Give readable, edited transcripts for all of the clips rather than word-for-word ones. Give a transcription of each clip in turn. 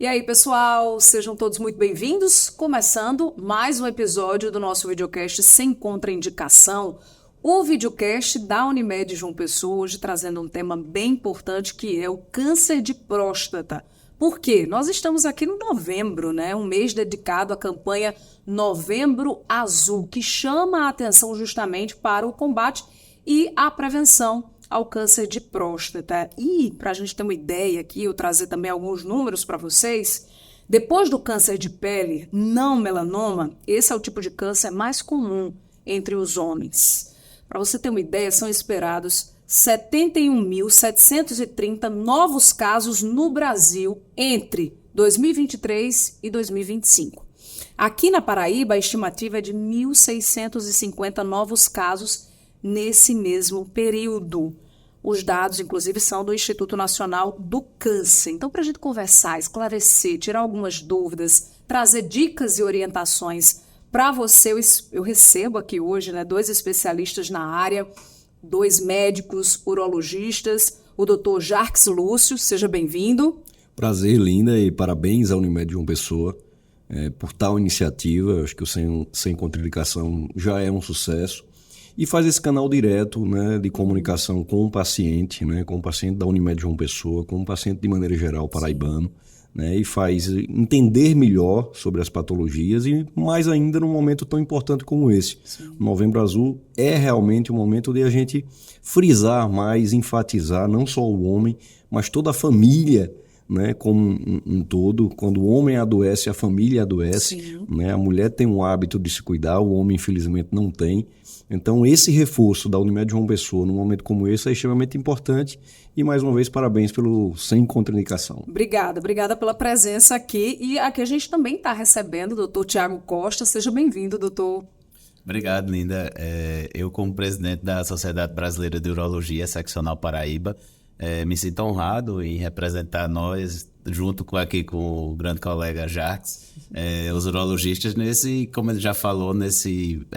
E aí, pessoal, sejam todos muito bem-vindos. Começando mais um episódio do nosso videocast Sem Contraindicação, o videocast da Unimed João Pessoa, hoje trazendo um tema bem importante que é o câncer de próstata. Por quê? Nós estamos aqui no novembro, né? Um mês dedicado à campanha Novembro Azul, que chama a atenção justamente para o combate e a prevenção ao câncer de próstata. E, para a gente ter uma ideia aqui, eu trazer também alguns números para vocês, depois do câncer de pele não melanoma, esse é o tipo de câncer mais comum entre os homens. Para você ter uma ideia, são esperados 71.730 novos casos no Brasil entre 2023 e 2025. Aqui na Paraíba, a estimativa é de 1.650 novos casos nesse mesmo período. Os dados, inclusive, são do Instituto Nacional do Câncer. Então, para a gente conversar, esclarecer, tirar algumas dúvidas, trazer dicas e orientações para você, eu recebo aqui hoje, né, 2 especialistas na área, 2 médicos urologistas, o Dr. Jarques Lúcio, seja bem-vindo. Prazer, Linda, e parabéns à Unimed João Pessoa por tal iniciativa. Eu acho que o Sem Contraindicação já é um sucesso. E faz esse canal direto, né, de comunicação com o paciente da Unimed João Pessoa, com o paciente de maneira geral paraibano, né, e faz entender melhor sobre as patologias e mais ainda num momento tão importante como esse. Sim. O Novembro Azul é realmente um momento de a gente frisar mais, enfatizar não só o homem, mas toda a família, né, como um todo. Quando o homem adoece, a família adoece, né? A mulher tem um hábito de se cuidar, o homem infelizmente não tem. Então esse reforço da Unimed João Pessoa num momento como esse é extremamente importante e mais uma vez parabéns pelo Sem Contraindicação. Obrigada pela presença aqui, e aqui a gente também está recebendo o doutor Tiago Costa. Seja bem-vindo, doutor. Obrigado, Linda. Eu, como presidente da Sociedade Brasileira de Urologia Seccional Paraíba, me sinto honrado em representar nós, junto com o grande colega Jarques, os urologistas, como ele já falou, nesse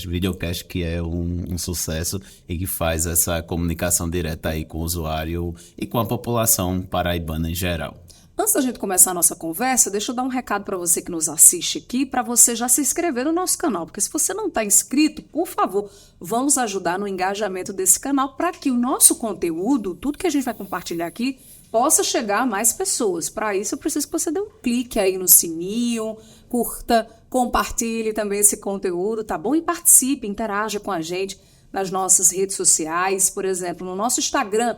videocast, que é um sucesso e que faz essa comunicação direta aí com o usuário e com a população paraibana em geral. Antes da gente começar a nossa conversa, deixa eu dar um recado para você que nos assiste aqui, para você já se inscrever no nosso canal, porque se você não está inscrito, por favor, vamos ajudar no engajamento desse canal para que o nosso conteúdo, tudo que a gente vai compartilhar aqui, possa chegar a mais pessoas. Para isso, eu preciso que você dê um clique aí no sininho, curta, compartilhe também esse conteúdo, tá bom? E participe, interaja com a gente nas nossas redes sociais, por exemplo, no nosso Instagram,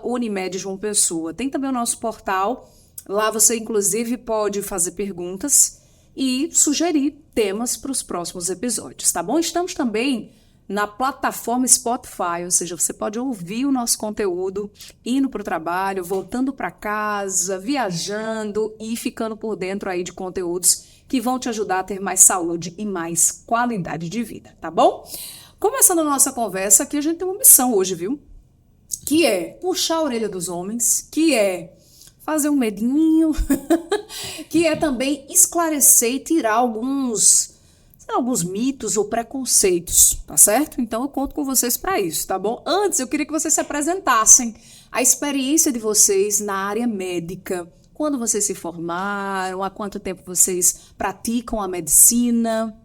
@Unimed João Pessoa. Tem também o nosso portal, lá você inclusive pode fazer perguntas e sugerir temas para os próximos episódios, tá bom? Estamos também na plataforma Spotify, ou seja, você pode ouvir o nosso conteúdo indo para o trabalho, voltando para casa, viajando e ficando por dentro aí de conteúdos que vão te ajudar a ter mais saúde e mais qualidade de vida, tá bom? Começando a nossa conversa aqui, a gente tem uma missão hoje, viu? Que é puxar a orelha dos homens, que é fazer um medinho, que é também esclarecer e tirar alguns mitos ou preconceitos, tá certo? Então eu conto com vocês para isso, tá bom? Antes eu queria que vocês se apresentassem, a experiência de vocês na área médica, quando vocês se formaram, há quanto tempo vocês praticam a medicina.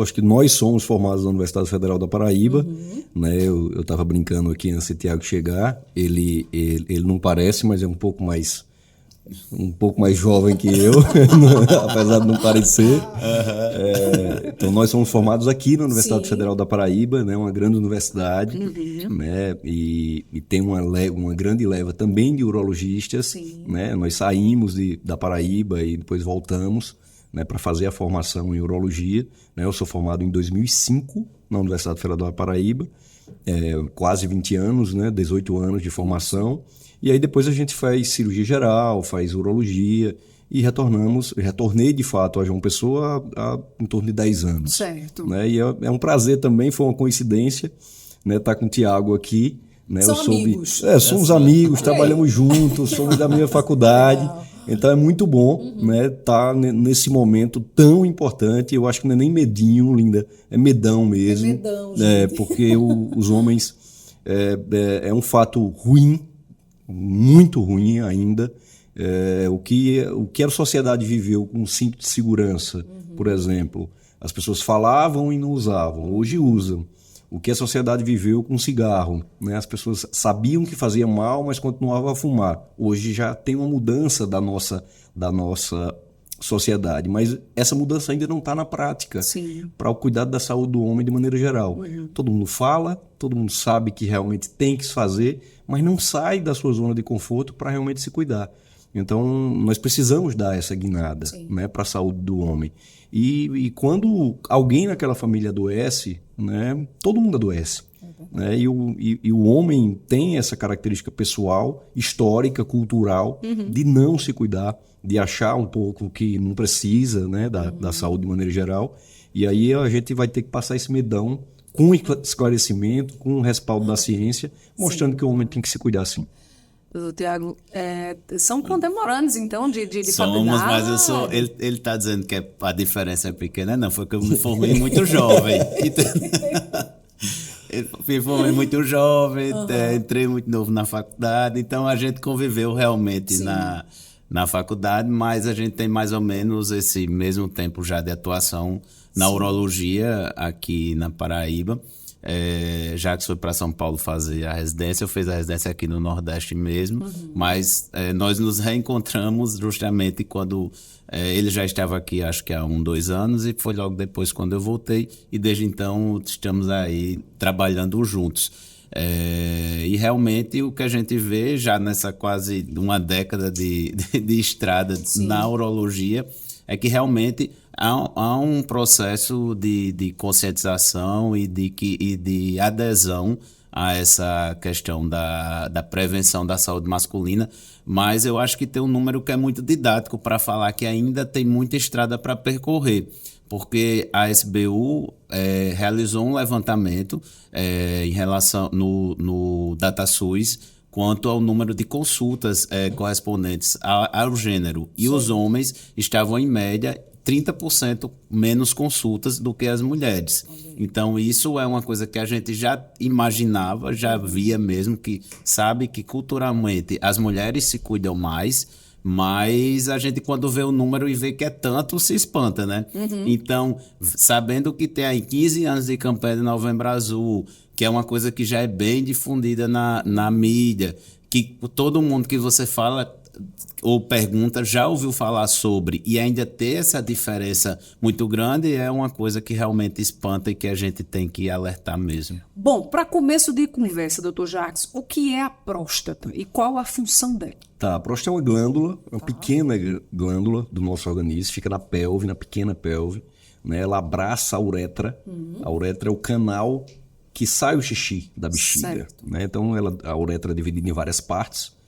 Acho que nós somos formados na Universidade Federal da Paraíba, né? Eu estava brincando aqui antes de Tiago chegar, ele não parece, mas é um pouco mais jovem que eu, apesar de não parecer. Então nós somos formados aqui na Universidade Federal da Paraíba, né? Uma grande universidade, né? E tem uma grande leva também de urologistas, né? Nós saímos da Paraíba e depois voltamos, né, para fazer a formação em urologia, né? Eu sou formado em 2005 na Universidade Federal da Paraíba, quase 20 anos, né? 18 anos de formação, e aí depois a gente faz cirurgia geral, faz urologia, e retornei de fato a João Pessoa há em torno de 10 anos. Certo. Né? E é um prazer também, foi uma coincidência, né, estar com o Tiago aqui. Né? Amigos. Somos amigos, trabalhamos juntos, somos da mesma faculdade. Então é muito bom, né, estar nesse momento tão importante. Eu acho que não é nem medinho, Linda, é medão mesmo. É medão, gente. Porque os homens é um fato ruim, muito ruim ainda, O que a sociedade viveu com cinto de segurança, por exemplo. As pessoas falavam e não usavam, hoje usam. O que a sociedade viveu com cigarro, né? As pessoas sabiam que fazia mal, mas continuavam a fumar. Hoje já tem uma mudança da nossa sociedade, mas essa mudança ainda não está na prática para o cuidado da saúde do homem de maneira geral. Todo mundo fala, todo mundo sabe que realmente tem que se fazer, mas não sai da sua zona de conforto para realmente se cuidar. Então, nós precisamos dar essa guinada, né, para a saúde do homem. E quando alguém naquela família adoece, né, todo mundo adoece. Né, e o homem tem essa característica pessoal, histórica, cultural, de não se cuidar, de achar um pouco que não precisa, né, da saúde de maneira geral. E aí a gente vai ter que passar esse medão com esclarecimento, com o respaldo da ciência, mostrando que o homem tem que se cuidar sim. Doutor Tiago, são contemporâneos, então, de Somos, mas eu sou... Ele está dizendo que a diferença é pequena. Não, foi que eu me formei muito jovem. Eu me formei muito jovem, entrei muito novo na faculdade, então a gente conviveu realmente na faculdade, mas a gente tem mais ou menos esse mesmo tempo já de atuação na urologia aqui na Paraíba. Já que foi para São Paulo fazer a residência, eu fiz a residência aqui no Nordeste mesmo, mas nós nos reencontramos justamente quando ele já estava aqui, acho que há 2 anos, e foi logo depois quando eu voltei, e desde então estamos aí trabalhando juntos. E realmente o que a gente vê já nessa quase uma década de estrada na urologia é que realmente há um processo de conscientização e de adesão a essa questão da prevenção da saúde masculina, mas eu acho que tem um número que é muito didático para falar que ainda tem muita estrada para percorrer, porque a SBU realizou um levantamento em relação no DataSUS quanto ao número de consultas correspondentes ao gênero, e os homens estavam em média 30% menos consultas do que as mulheres. Então isso é uma coisa que a gente já imaginava, já via mesmo, que sabe que culturalmente as mulheres se cuidam mais, mas a gente quando vê o número e vê que é tanto, se espanta, né? Então, sabendo que tem aí 15 anos de campanha de Novembro Azul, que é uma coisa que já é bem difundida na mídia, que todo mundo que você fala ou pergunta já ouviu falar sobre, e ainda ter essa diferença muito grande é uma coisa que realmente espanta e que a gente tem que alertar mesmo. Bom, para começo de conversa, doutor Jacques, o que é a próstata e qual a função dela? Tá, a próstata é uma glândula, uma pequena glândula do nosso organismo, fica na pelve, na pequena pelve, né? Ela abraça a uretra. A uretra é o canal que sai o xixi da bexiga, né? Então a uretra é dividida em várias partes.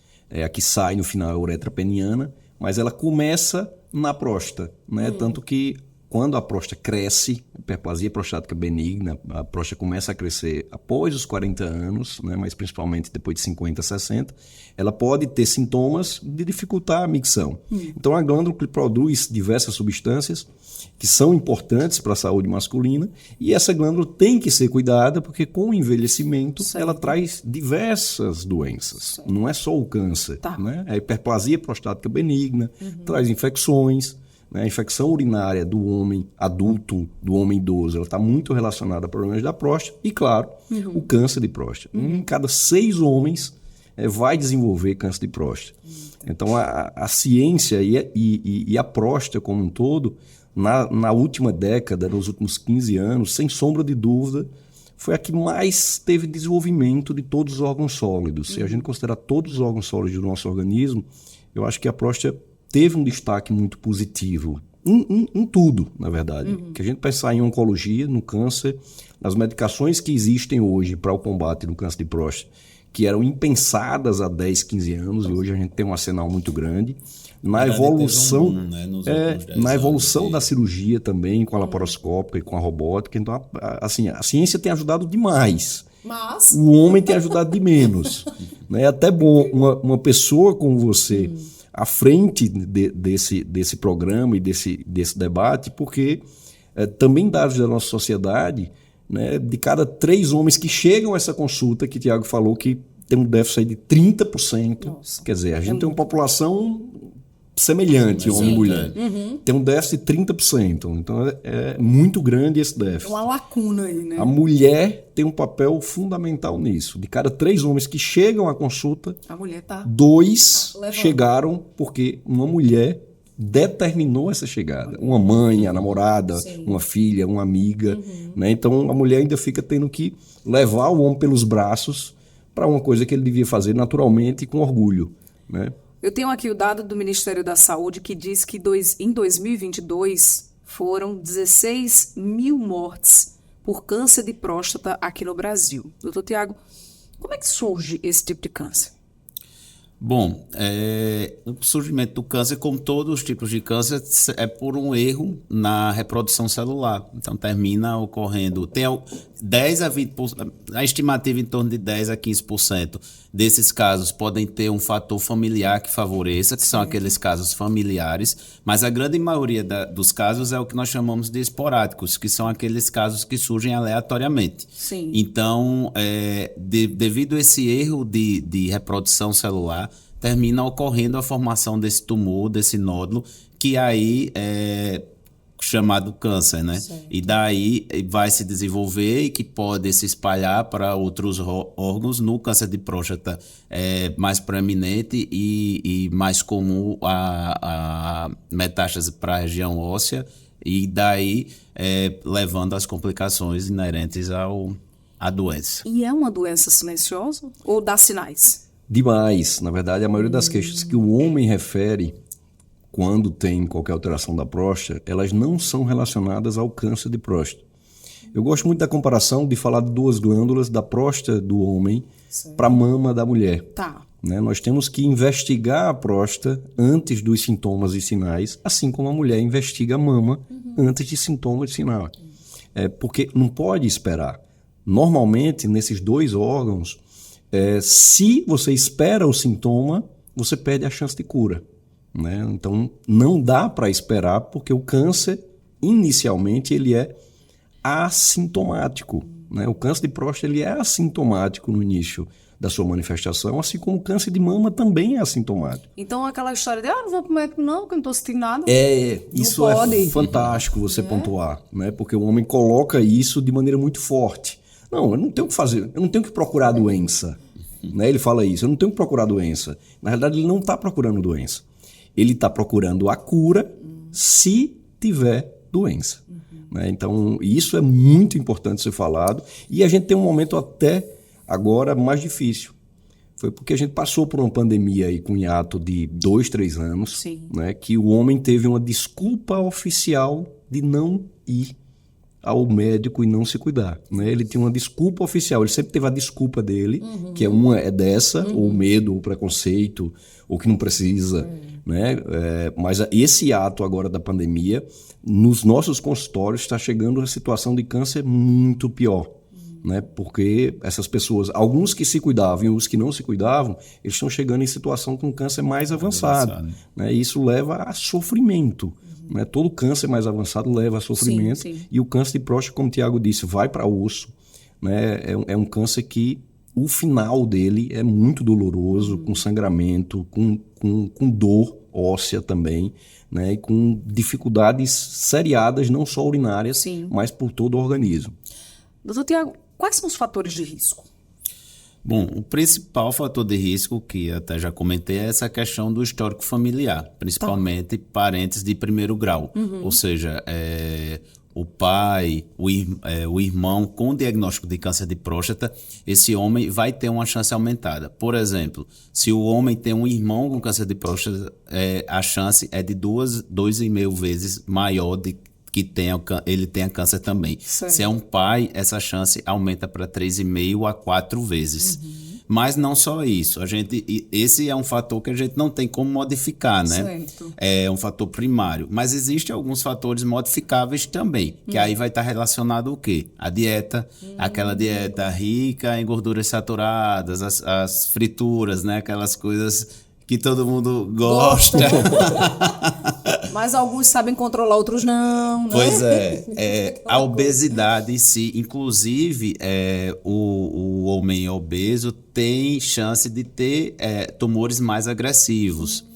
A que sai no final é a uretra peniana, mas ela começa na próstata, né? Tanto que quando a próstata cresce, hiperplasia prostática benigna, a próstata começa a crescer após os 40 anos, né? Mas principalmente depois de 50, 60, ela pode ter sintomas de dificultar a micção. Então a glândula produz diversas substâncias que são importantes para a saúde masculina, e essa glândula tem que ser cuidada porque com o envelhecimento ela traz diversas doenças. Não é só o câncer, né? A hiperplasia prostática benigna traz infecções, né? A infecção urinária do homem adulto, do homem idoso, ela está muito relacionada a problemas da próstata e, claro, o câncer de próstata. Em cada 6 homens vai desenvolver câncer de próstata. Então a ciência e a próstata como um todo, na última década, nos últimos 15 anos, sem sombra de dúvida, foi a que mais teve desenvolvimento de todos os órgãos sólidos. Se a gente considerar todos os órgãos sólidos do nosso organismo, eu acho que a próstata teve um destaque muito positivo. Em tudo, na verdade. Que a gente pensar em oncologia, no câncer, nas medicações que existem hoje para o combate do câncer de próstata, que eram impensadas há 10, 15 anos, e hoje a gente tem um arsenal muito grande. Na evolução, na evolução da cirurgia também, com a laparoscópica e com a robótica. Então, assim, a ciência tem ajudado demais. Mas o homem tem ajudado de menos. É até bom uma pessoa como você à frente desse programa e desse debate, porque também dados da nossa sociedade, né, de cada 3 homens que chegam a essa consulta, que o Tiago falou que tem um déficit aí de 30%. Nossa. Quer dizer, a gente tem uma população semelhante, homem e mulher. Tem um déficit de 30%. Então, é muito grande esse déficit. Uma lacuna aí, né? A mulher tem um papel fundamental nisso. De cada 3 homens que chegam à consulta, A mulher tá 2 levando. chegaram porque uma mulher determinou essa chegada. Uma mãe, a namorada, uma filha, uma amiga. Né? Então, a mulher ainda fica tendo que levar o homem pelos braços para uma coisa que ele devia fazer naturalmente e com orgulho. Né? Eu tenho aqui o dado do Ministério da Saúde que diz que em 2022 foram 16 mil mortes por câncer de próstata aqui no Brasil. Doutor Tiago, como é que surge esse tipo de câncer? Bom, o surgimento do câncer, como todos os tipos de câncer, é por um erro na reprodução celular. Então, termina ocorrendo... Tem 10 a 20%, a estimativa em torno de 10 a 15% desses casos podem ter um fator familiar que favoreça, que são aqueles casos familiares, mas a grande maioria dos casos é o que nós chamamos de esporádicos, que são aqueles casos que surgem aleatoriamente. Sim. Então, devido a esse erro de reprodução celular, termina ocorrendo a formação desse tumor, desse nódulo, que aí é chamado câncer, né? Certo. E daí vai se desenvolver e que pode se espalhar para outros órgãos. No câncer de próstata é mais proeminente e mais comum a metástase para a região óssea e daí levando às complicações inerentes à doença. E é uma doença silenciosa ou dá sinais? Demais. Na verdade, a maioria das queixas que o homem refere quando tem qualquer alteração da próstata, elas não são relacionadas ao câncer de próstata. Eu gosto muito da comparação de falar de 2 glândulas da próstata do homem para a mama da mulher. Tá. Né? Nós temos que investigar a próstata antes dos sintomas e sinais, assim como a mulher investiga a mama antes de sintomas e sinais. Porque não pode esperar. Normalmente, nesses 2 órgãos, se você espera o sintoma, você perde a chance de cura. Né? Então, não dá para esperar, porque o câncer, inicialmente, ele é assintomático. Né? O câncer de próstata ele é assintomático no início da sua manifestação, assim como o câncer de mama também é assintomático. Então, aquela história de, não vou pro médico não, porque eu não estou sentindo nada. Isso é fantástico você pontuar, né? Porque o homem coloca isso de maneira muito forte. Não, eu não tenho o que fazer, eu não tenho que procurar a doença. Né? Ele fala isso, eu não tenho que procurar a doença. Na realidade, ele não está procurando doença. Ele está procurando a cura se tiver doença. Né? Então, isso é muito importante ser falado. E a gente tem um momento até agora mais difícil. Foi porque a gente passou por uma pandemia aí com um hiato de 2, 3 anos, né, que o homem teve uma desculpa oficial de não ir ao médico e não se cuidar. Né? Ele tinha uma desculpa oficial, ele sempre teve a desculpa dele, que é dessa, ou medo, ou preconceito, ou que não precisa. Né? Mas esse ato agora da pandemia, nos nossos consultórios, está chegando a situação de câncer muito pior. Né? Porque essas pessoas, alguns que se cuidavam e os que não se cuidavam, eles estão chegando em situação com câncer mais avançado. Né? E isso leva a sofrimento. Né? Todo câncer mais avançado leva a sofrimento. Sim. E o câncer de próstata, como o Tiago disse, vai para osso. Né? É um câncer que o final dele é muito doloroso, com sangramento, com dor óssea também, né? E com dificuldades seriadas, não só urinárias, mas por todo o organismo. Doutor Tiago, quais são os fatores de risco? Bom, o principal fator de risco, que até já comentei, é essa questão do histórico familiar, principalmente parentes de primeiro grau. Ou seja, o pai, o irmão com diagnóstico de câncer de próstata, esse homem vai ter uma chance aumentada. Por exemplo, se o homem tem um irmão com câncer de próstata, a chance é de 2,5 vezes maior de que ele tenha câncer também. Certo. Se é um pai, essa chance aumenta para 3,5 a 4 vezes. Mas não só isso. Esse é um fator que a gente não tem como modificar, né? Certo. É um fator primário. Mas existem alguns fatores modificáveis também, que aí vai estar relacionado o quê? A dieta, aquela dieta rica em gorduras saturadas, as frituras, né? Aquelas coisas que todo mundo gosta. Mas alguns sabem controlar, outros não, né? Pois a obesidade em si, inclusive, o homem obeso tem chance de ter tumores mais agressivos.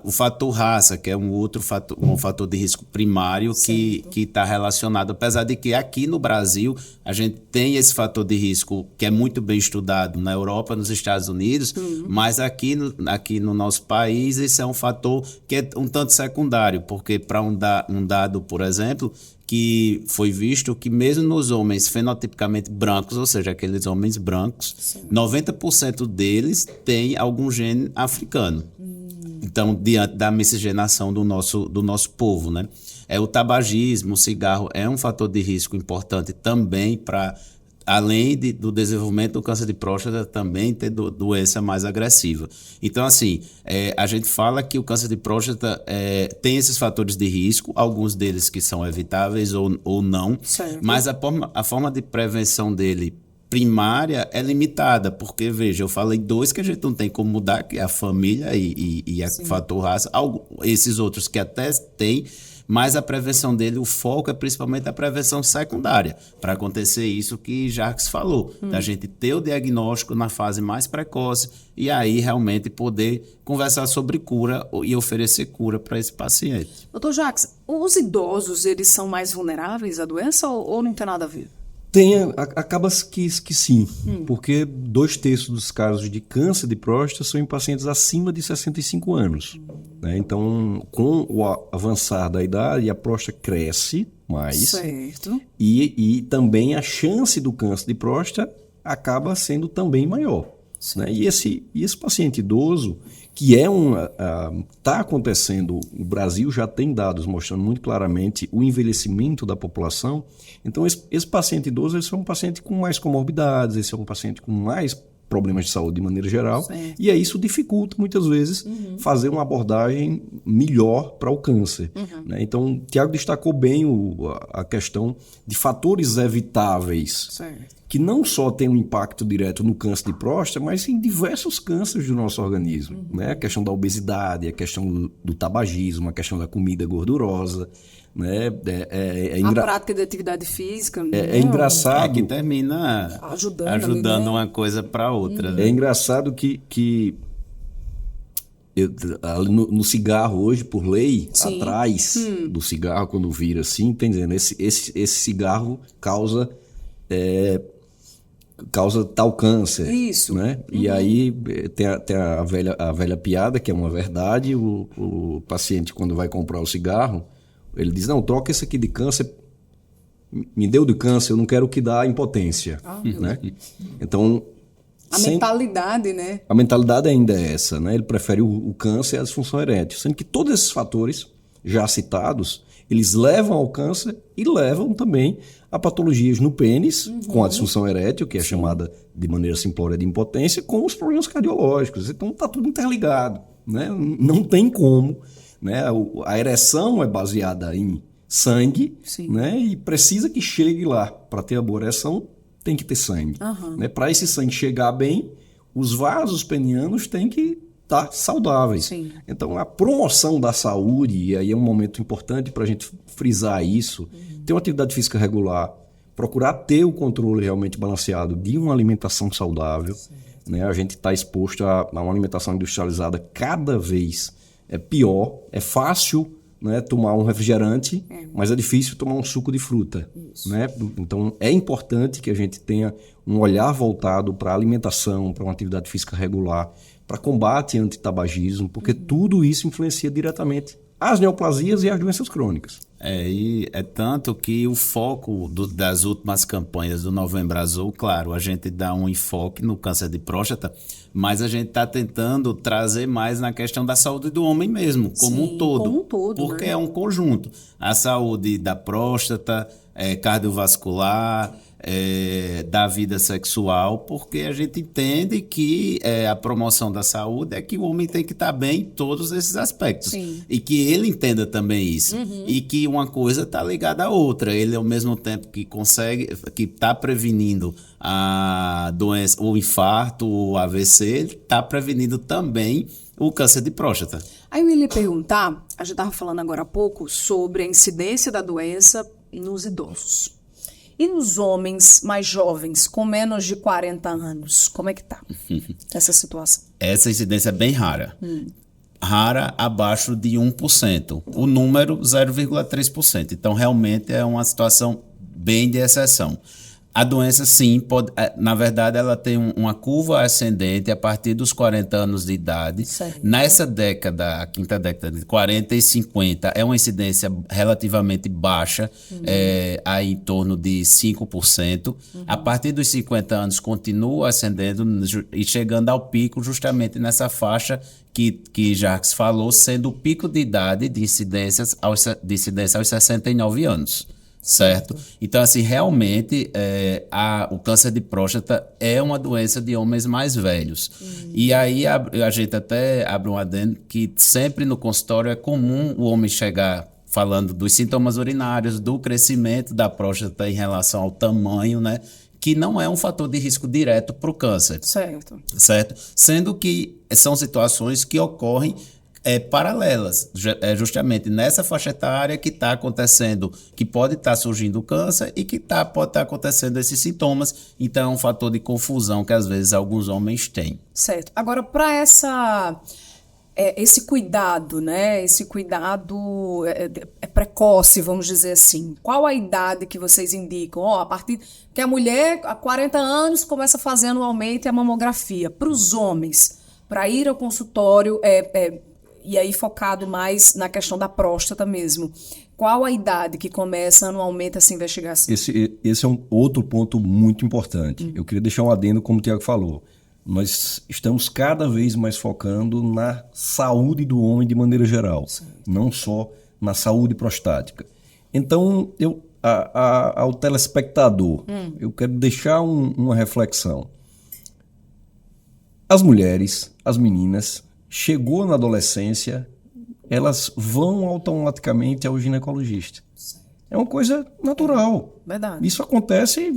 O fator raça, que é um fator de risco primário que está relacionado, apesar de que aqui no Brasil a gente tem esse fator de risco que é muito bem estudado na Europa, nos Estados Unidos, mas aqui no nosso país esse é um fator que é um tanto secundário, porque para um dado, por exemplo, que foi visto que mesmo nos homens fenotipicamente brancos, ou seja, aqueles homens brancos, 90% deles têm algum gene africano. Então, diante da miscigenação do nosso povo, né? O tabagismo, o cigarro é um fator de risco importante também para, além do desenvolvimento do câncer de próstata, também ter doença mais agressiva. Então, assim, a gente fala que o câncer de próstata tem esses fatores de risco, alguns deles que são evitáveis ou não, certo. Mas a forma de prevenção dele primária é limitada, porque, veja, eu falei dois que a gente não tem como mudar, que é a família e o fator raça, esses outros que até tem, mas a prevenção dele, o foco é principalmente a prevenção secundária, para acontecer isso que Jacques falou, da gente ter o diagnóstico na fase mais precoce e aí realmente poder conversar sobre cura e oferecer cura para esse paciente. Doutor Jacques, os idosos, eles são mais vulneráveis à doença ou não tem nada a ver? Acaba que sim, porque 2/3 dos casos de câncer de próstata são em pacientes acima de 65 anos. Né? Então, com o avançar da idade, a próstata cresce mais. Certo. E também a chance do câncer de próstata acaba sendo também maior. Né? E esse paciente idoso, que está acontecendo, o Brasil já tem dados mostrando muito claramente o envelhecimento da população. Então, esse paciente idoso, esse é um paciente com mais comorbidades, esse é um paciente com mais problemas de saúde de maneira geral, certo. E aí isso dificulta muitas vezes fazer uma abordagem melhor para o câncer. Né? Então, o Tiago destacou bem a questão de fatores evitáveis, certo. Que não só tem um impacto direto no câncer de próstata, mas em diversos cânceres do nosso organismo. Né? A questão da obesidade, a questão do tabagismo, a questão da comida gordurosa. Né? A prática de atividade física. É engraçado. Que termina ajudando uma coisa para outra. Né? É engraçado que no cigarro hoje, por lei, atrás do cigarro, quando vira assim, tem dizendo, esse cigarro causa tal câncer. Isso. Né? E aí tem a velha piada, que é uma verdade, o paciente, quando vai comprar o cigarro, ele diz, não, troca esse aqui de câncer, me deu de câncer, eu não quero que dá impotência. Né? Então... mentalidade, né? A mentalidade ainda é essa, né? Ele prefere o câncer e a disfunção erétil, sendo que todos esses fatores já citados, eles levam ao câncer e levam também a patologias no pênis, com a disfunção erétil, que é chamada de maneira simplória de impotência, com os problemas cardiológicos. Então está tudo interligado, né? Não tem como, né? A ereção é baseada em sangue, né? E precisa que chegue lá. Para ter a boa ereção, tem que ter sangue. Né? Para esse sangue chegar bem, os vasos penianos têm que estar saudáveis. Sim. Então, a promoção da saúde, e aí é um momento importante para a gente frisar isso, ter uma atividade física regular, procurar ter o controle realmente balanceado de uma alimentação saudável. Né? A gente está exposto a uma alimentação industrializada cada vez pior, é fácil, né, tomar um refrigerante, mas é difícil tomar um suco de fruta. Né? Então, é importante que a gente tenha um olhar voltado para a alimentação, para uma atividade física regular, para combate antitabagismo, porque tudo isso influencia diretamente as neoplasias e as doenças crônicas. E é tanto que o foco das últimas campanhas do Novembro Azul, claro, a gente dá um enfoque no câncer de próstata, mas a gente está tentando trazer mais na questão da saúde do homem mesmo, como um todo, porque é um conjunto. A saúde da próstata, cardiovascular, da vida sexual, porque a gente entende que a promoção da saúde é que o homem tem que estar bem em todos esses aspectos. Sim. E que ele entenda também isso. E que uma coisa está ligada à outra. Ele, ao mesmo tempo que está prevenindo a doença, o infarto, o AVC, ele está prevenindo também o câncer de próstata. Aí eu ia lhe perguntar, a gente estava falando agora há pouco sobre a incidência da doença nos idosos. E nos homens mais jovens, com menos de 40 anos, como é que tá essa situação? Essa incidência é bem rara. Rara abaixo de 1%. O número, 0,3%. Então, realmente é uma situação bem de exceção. A doença, sim, pode, na verdade, ela tem uma curva ascendente a partir dos 40 anos de idade. Certo. Nessa década, a quinta década, de 40 e 50, é uma incidência relativamente baixa, aí em torno de 5%. A partir dos 50 anos, continua ascendendo e chegando ao pico justamente nessa faixa que Jacques falou, sendo o pico de idade de incidência aos 69 anos. Certo? Então, assim, realmente o câncer de próstata é uma doença de homens mais velhos. E aí a gente até abre um adendo que sempre no consultório é comum o homem chegar falando dos sintomas urinários, do crescimento da próstata em relação ao tamanho, né? Que não é um fator de risco direto para o câncer. Certo. Certo? Sendo que são situações que ocorrem paralelas, justamente nessa faixa etária que está acontecendo, que pode estar surgindo o câncer e que pode estar acontecendo esses sintomas. Então é um fator de confusão que às vezes alguns homens têm. Certo. Agora, para esse cuidado, né? Esse cuidado precoce, vamos dizer assim. Qual a idade que vocês indicam? A partir que a mulher, há 40 anos, começa fazendo anualmente a mamografia. Para os homens, para ir ao consultório, e aí focado mais na questão da próstata mesmo. Qual a idade que começa anualmente essa investigação? Esse é um outro ponto muito importante. Eu queria deixar um adendo, como o Tiago falou. Nós estamos cada vez mais focando na saúde do homem de maneira geral, não só na saúde prostática. Então, ao telespectador, eu quero deixar uma reflexão. As mulheres, as meninas, chegou na adolescência, elas vão automaticamente ao ginecologista. É uma coisa natural. Verdade. Isso acontece,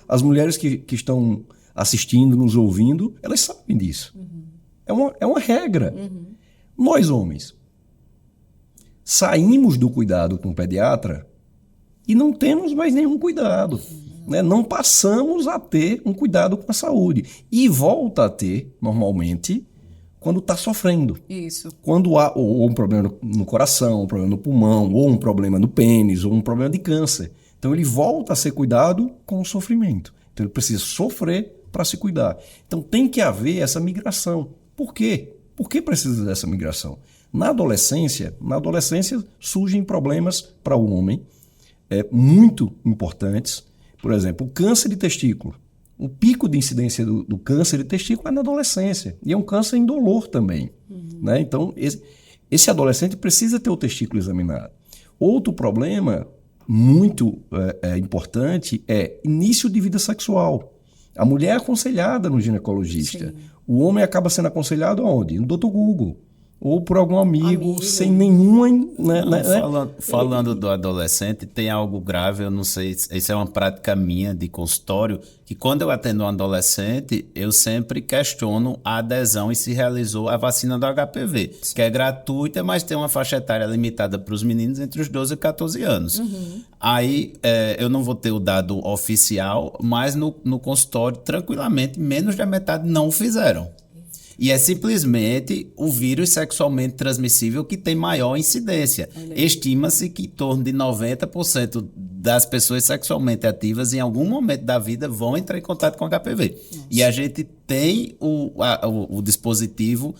as mulheres que estão assistindo, nos ouvindo, elas sabem disso. É uma regra. Nós, homens, saímos do cuidado com o pediatra e não temos mais nenhum cuidado. Né? Não passamos a ter um cuidado com a saúde. E volta a ter, normalmente, quando está sofrendo. Isso. Quando há ou um problema no coração, um problema no pulmão, ou um problema no pênis, ou um problema de câncer. Então ele volta a ser cuidado com o sofrimento. Então ele precisa sofrer para se cuidar. Então tem que haver essa migração. Por quê? Por que precisa dessa migração? Na adolescência surgem problemas para o homem muito importantes. Por exemplo, o câncer de testículo. O pico de incidência do câncer de testículo é na adolescência. E é um câncer indolor também. Né? Então, esse adolescente precisa ter o testículo examinado. Outro problema muito importante é início de vida sexual. A mulher é aconselhada no ginecologista. Sim. O homem acaba sendo aconselhado aonde? No Dr. Google. Ou por algum amigo. Sem nenhuma... Falando do adolescente, tem algo grave, eu não sei, isso é uma prática minha de consultório, que quando eu atendo um adolescente, eu sempre questiono a adesão e se realizou a vacina do HPV, que é gratuita, mas tem uma faixa etária limitada para os meninos entre os 12 e 14 anos. Aí, eu não vou ter o dado oficial, mas no consultório, tranquilamente, menos da metade não o fizeram. E é simplesmente o vírus sexualmente transmissível que tem maior incidência. Estima-se que em torno de 90% das pessoas sexualmente ativas em algum momento da vida vão entrar em contato com HPV. Nossa. E a gente tem o dispositivo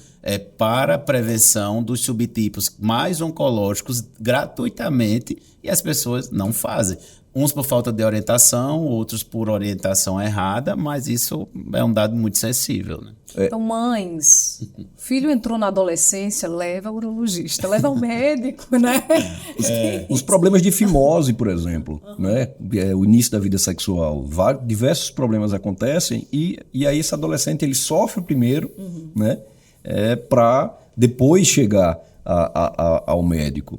para prevenção dos subtipos mais oncológicos gratuitamente e as pessoas não fazem. Uns por falta de orientação, outros por orientação errada, mas isso é um dado muito sensível, né? Então, mães, filho entrou na adolescência, leva ao urologista, leva ao médico, né? Os problemas de fimose, por exemplo, né? O início da vida sexual, diversos problemas acontecem e aí esse adolescente ele sofre primeiro, né? Para depois chegar ao médico.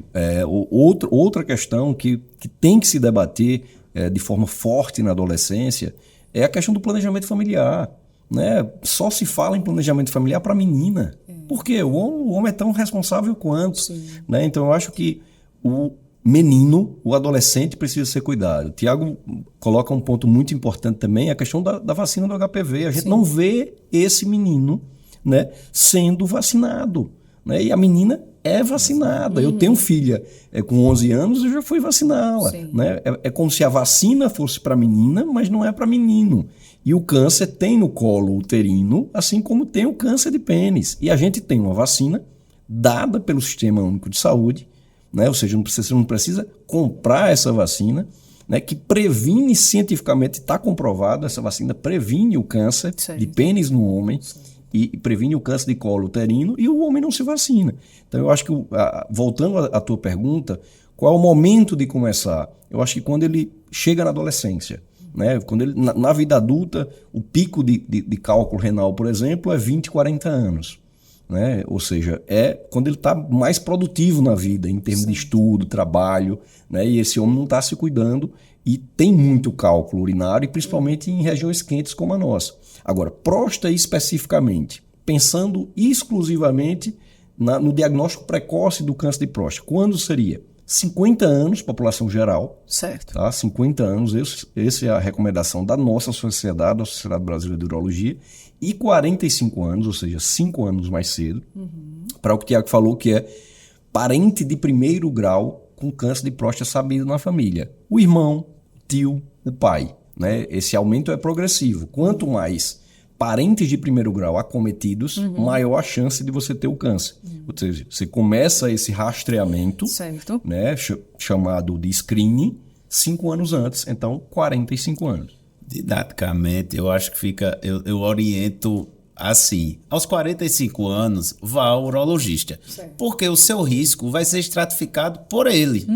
Outra questão que tem que se debater de forma forte na adolescência é a questão do planejamento familiar. Né? Só se fala em planejamento familiar para menina. Porque o homem é tão responsável quanto. Né? Então eu acho que o menino, o adolescente, precisa ser cuidado. O Tiago coloca um ponto muito importante também, a questão da vacina do HPV. A gente não vê esse menino, né, sendo vacinado. Né? E a menina é vacinada. Eu tenho filha com 11 anos, eu já fui vaciná-la. Né? É como se a vacina fosse para menina, mas não é para menino. E o câncer tem no colo uterino, assim como tem o câncer de pênis. E a gente tem uma vacina dada pelo Sistema Único de Saúde, né? Ou seja, você não precisa comprar essa vacina, né? Que previne cientificamente, está comprovado, essa vacina previne o câncer de pênis no homem e previne o câncer de colo uterino e o homem não se vacina. Então eu acho que, voltando à tua pergunta, qual é o momento de começar? Eu acho que quando ele chega na adolescência. Né? Quando ele, na vida adulta, o pico de cálculo renal, por exemplo, é 20, 40 anos. Né? Ou seja, é quando ele está mais produtivo na vida, em termos de estudo, trabalho, né? E esse homem não está se cuidando e tem muito cálculo urinário, e principalmente em regiões quentes como a nossa. Agora, próstata especificamente, pensando exclusivamente no diagnóstico precoce do câncer de próstata, quando seria? 50 anos, população geral. Certo. Tá? 50 anos, essa é a recomendação da nossa sociedade, da Sociedade Brasileira de Urologia, e 45 anos, ou seja, 5 anos mais cedo, para o que o Tiago falou, que é parente de primeiro grau com câncer de próstata sabido na família. O irmão, o tio, o pai. Né? Esse aumento é progressivo. Quanto mais parentes de primeiro grau acometidos, maior a chance de você ter o câncer. Ou seja, você começa esse rastreamento, né, chamado de screening, 5 anos antes, então 45 anos. Didaticamente, eu acho que fica... Eu oriento assim, aos 45 anos, vá ao urologista. Porque o seu risco vai ser estratificado por ele.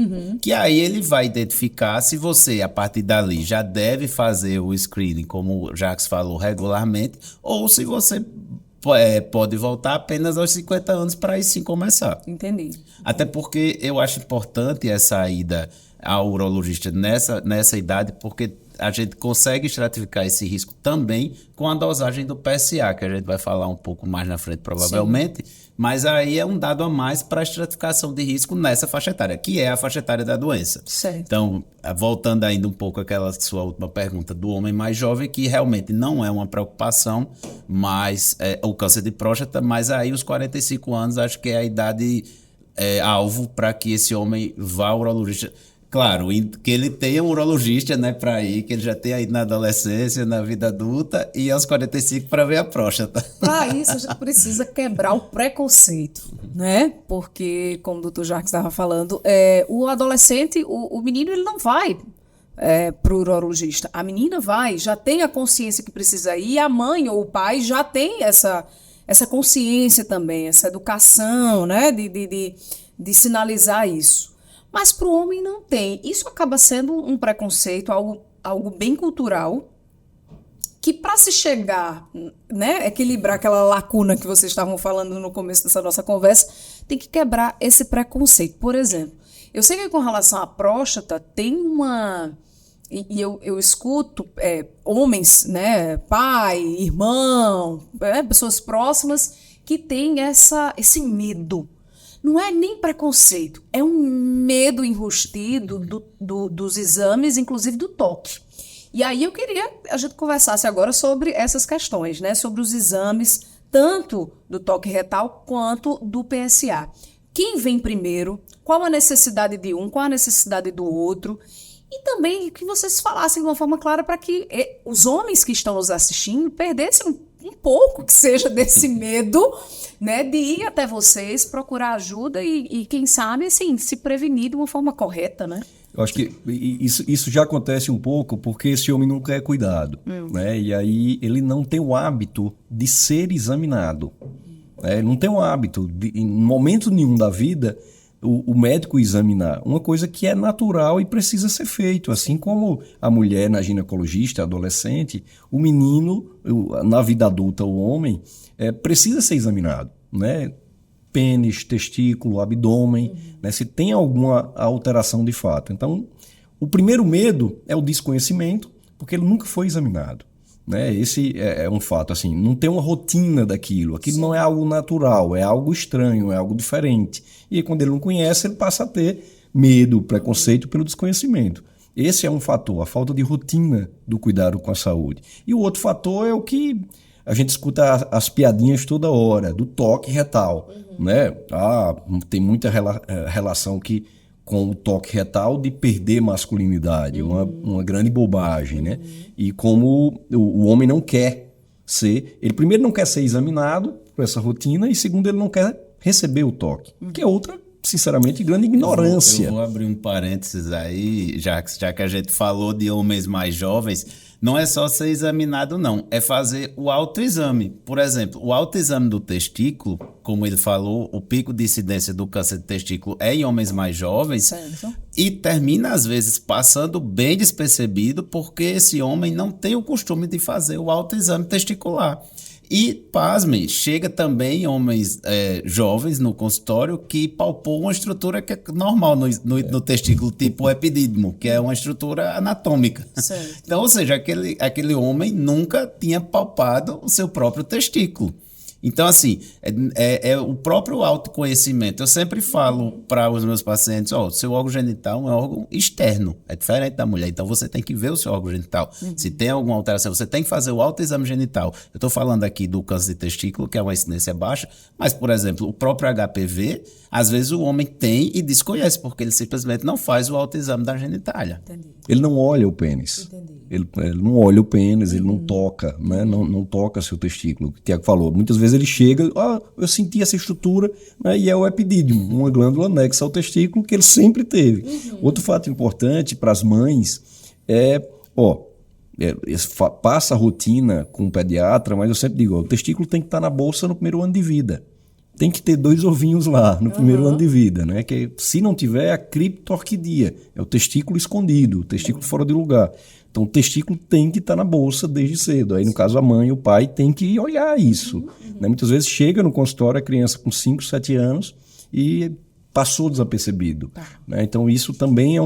Que aí ele vai identificar se você, a partir dali, já deve fazer o screening, como o Jacques falou, regularmente, ou se você pode voltar apenas aos 50 anos para aí sim começar. Entendi. Até porque eu acho importante essa ida ao urologista nessa idade, porque a gente consegue estratificar esse risco também com a dosagem do PSA, que a gente vai falar um pouco mais na frente, provavelmente. Mas aí é um dado a mais para a estratificação de risco nessa faixa etária, que é a faixa etária da doença. Então, voltando ainda um pouco àquela sua última pergunta do homem mais jovem, que realmente não é uma preocupação, mas o câncer de próstata, mas aí os 45 anos acho que é a idade alvo para que esse homem vá ao urologista. Claro, que ele tenha um urologista, né, para ir, que ele já tenha ido na adolescência, na vida adulta e aos 45 para ver a próstata. Para isso, a gente precisa quebrar o preconceito, né? Porque, como o doutor Jacques estava falando, o adolescente, o menino, ele não vai para o urologista. A menina vai, já tem a consciência que precisa ir, e a mãe ou o pai já tem essa consciência também, essa educação, né, de sinalizar isso. Mas para o homem não tem. Isso acaba sendo um preconceito, algo bem cultural, que para se chegar, né, equilibrar aquela lacuna que vocês estavam falando no começo dessa nossa conversa, tem que quebrar esse preconceito. Por exemplo, eu sei que com relação à próstata tem uma... E eu escuto homens, né, pai, irmão, pessoas próximas, que têm esse medo. Não é nem preconceito, é um medo enrustido dos exames, inclusive do toque. E aí eu queria que a gente conversasse agora sobre essas questões, né? Sobre os exames, tanto do toque retal quanto do PSA. Quem vem primeiro? Qual a necessidade de um? Qual a necessidade do outro? E também que vocês falassem de uma forma clara para que os homens que estão nos assistindo perdessem um pouco, que seja, desse medo, né, de ir até vocês, procurar ajuda e quem sabe, assim, se prevenir de uma forma correta, né? Eu acho que isso já acontece um pouco porque esse homem nunca é cuidado, né? E aí ele não tem o hábito de ser examinado. Ele não tem o hábito de, em momento nenhum da vida, o médico examinar. Uma coisa que é natural e precisa ser feito. Assim como a mulher na ginecologista, adolescente, o menino, na vida adulta, o homem, precisa ser examinado, né? Pênis, testículo, abdômen, né? Se tem alguma alteração de fato. Então, o primeiro medo é o desconhecimento, porque ele nunca foi examinado, né? Esse é um fato, assim, não tem uma rotina daquilo. Aquilo não é algo natural, é algo estranho, é algo diferente. E aí, quando ele não conhece, ele passa a ter medo, preconceito pelo desconhecimento. Esse é um fator, a falta de rotina do cuidado com a saúde. E o outro fator é o que a gente escuta as piadinhas toda hora, do toque retal, né? Tem muita relação com o toque retal de perder masculinidade, uma grande bobagem, né? E como o homem não quer ser, ele primeiro não quer ser examinado por essa rotina e segundo ele não quer receber o toque, que é outra, sinceramente, grande ignorância. Eu vou abrir um parênteses aí, já que a gente falou de homens mais jovens. Não é só ser examinado, não. É fazer o autoexame. Por exemplo, o autoexame do testículo, como ele falou, o pico de incidência do câncer de testículo é em homens mais jovens. Certo. E termina, às vezes, passando bem despercebido, porque esse homem não tem o costume de fazer o autoexame testicular. E, pasmem, chega também homens jovens no consultório que palpou uma estrutura que é normal no testículo, tipo o epidídimo, que é uma estrutura anatômica. Certo. Então, ou seja, aquele homem nunca tinha palpado o seu próprio testículo. Então, assim, é o próprio autoconhecimento. Eu sempre falo para os meus pacientes, o seu órgão genital é um órgão externo, é diferente da mulher, então você tem que ver o seu órgão genital. Se tem alguma alteração, você tem que fazer o autoexame genital. Eu estou falando aqui do câncer de testículo, que é uma incidência baixa, mas, por exemplo, o próprio HPV, às vezes o homem tem e desconhece, porque ele simplesmente não faz o autoexame da genitália. Entendi. Ele não olha o pênis. Entendi. Ele não olha o pênis, ele não toca, né? Não toca seu testículo. O Tiago falou, muitas vezes ele chega, eu senti essa estrutura, né? E é o epidídimo, uma glândula anexa ao testículo que ele sempre teve. Outro fato importante para as mães passa a rotina com o pediatra, mas eu sempre digo, o testículo tem que estar na bolsa no primeiro ano de vida. Tem que ter 2 ovinhos lá no primeiro ano de vida, né? Que se não tiver, é a criptorquidia, é o testículo escondido, o testículo fora de lugar. Então, o testículo tem que estar na bolsa desde cedo. Aí, no caso, a mãe e o pai têm que olhar isso. Né? Muitas vezes chega no consultório a criança com 5, 7 anos e passou desapercebido. Né? Então, isso também é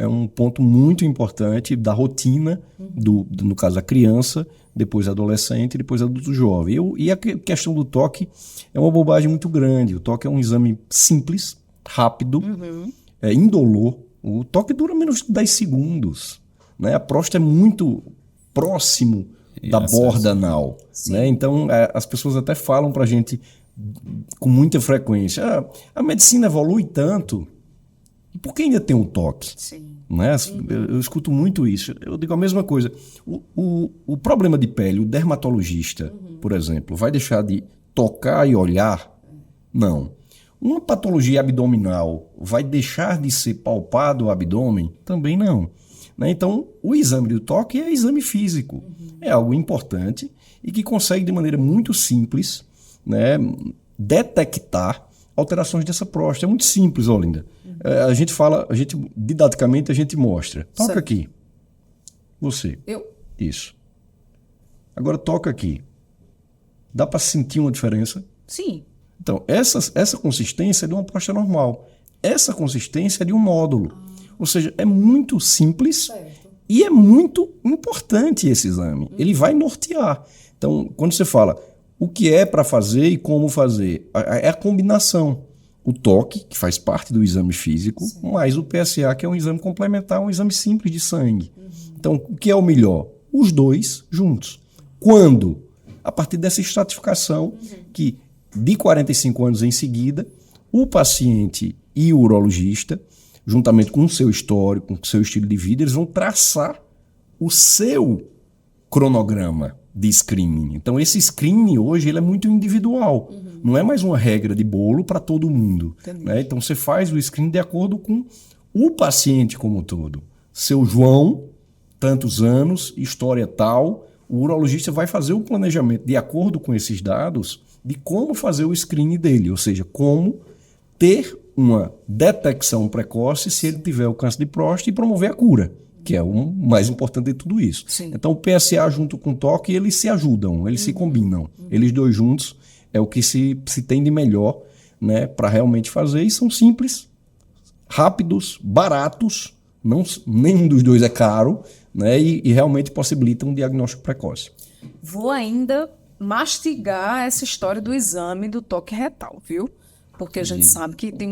um ponto muito importante da rotina, no caso, da criança, depois adolescente, depois adulto jovem. E a questão do toque é uma bobagem muito grande. O toque é um exame simples, rápido, indolor. O toque dura menos de 10 segundos. Né? A próstata é muito próximo da borda anal. Né? Então, as pessoas até falam para a gente com muita frequência, a medicina evolui tanto, por que ainda tem um toque? Sim. Né? Eu escuto muito isso. Eu digo a mesma coisa. O problema de pele, o dermatologista, por exemplo, vai deixar de tocar e olhar? Não. Uma patologia abdominal vai deixar de ser palpado o abdômen? Também não. Né? Então, o exame do toque é exame físico. É algo importante e que consegue, de maneira muito simples, né, detectar alterações dessa próstata. É muito simples, Olinda. Didaticamente, a gente mostra. Toca aqui. Você. Eu. Isso. Agora toca aqui. Dá para sentir uma diferença? Sim. Então, essa consistência é de uma próstata normal. Essa consistência é de um nódulo. Ou seja, é muito simples e é muito importante esse exame. Ele vai nortear. Então, quando você fala o que é para fazer e como fazer, é a combinação. O toque, que faz parte do exame físico, mais o PSA, que é um exame complementar, um exame simples de sangue. Então, o que é o melhor? Os dois juntos. Quando? A partir dessa estratificação que, de 45 anos em seguida, o paciente e o urologista, juntamente com o seu histórico, com o seu estilo de vida, eles vão traçar o seu cronograma de screening. Então, esse screening hoje ele é muito individual. Não é mais uma regra de bolo para todo mundo. Né? Então, você faz o screening de acordo com o paciente como um todo. Seu João, tantos anos, história tal, o urologista vai fazer o planejamento de acordo com esses dados de como fazer o screening dele, ou seja, como ter uma detecção precoce se ele tiver o câncer de próstata e promover a cura, que é o mais importante de tudo isso. Sim. Então o PSA junto com o toque, eles se ajudam, eles se combinam. Eles dois juntos é o que se tem de melhor, né, para realmente fazer, e são simples, rápidos, baratos, nenhum dos dois é caro, né, e realmente possibilitam um diagnóstico precoce. Vou ainda mastigar essa história do exame do toque retal, viu? Porque a gente sabe que tem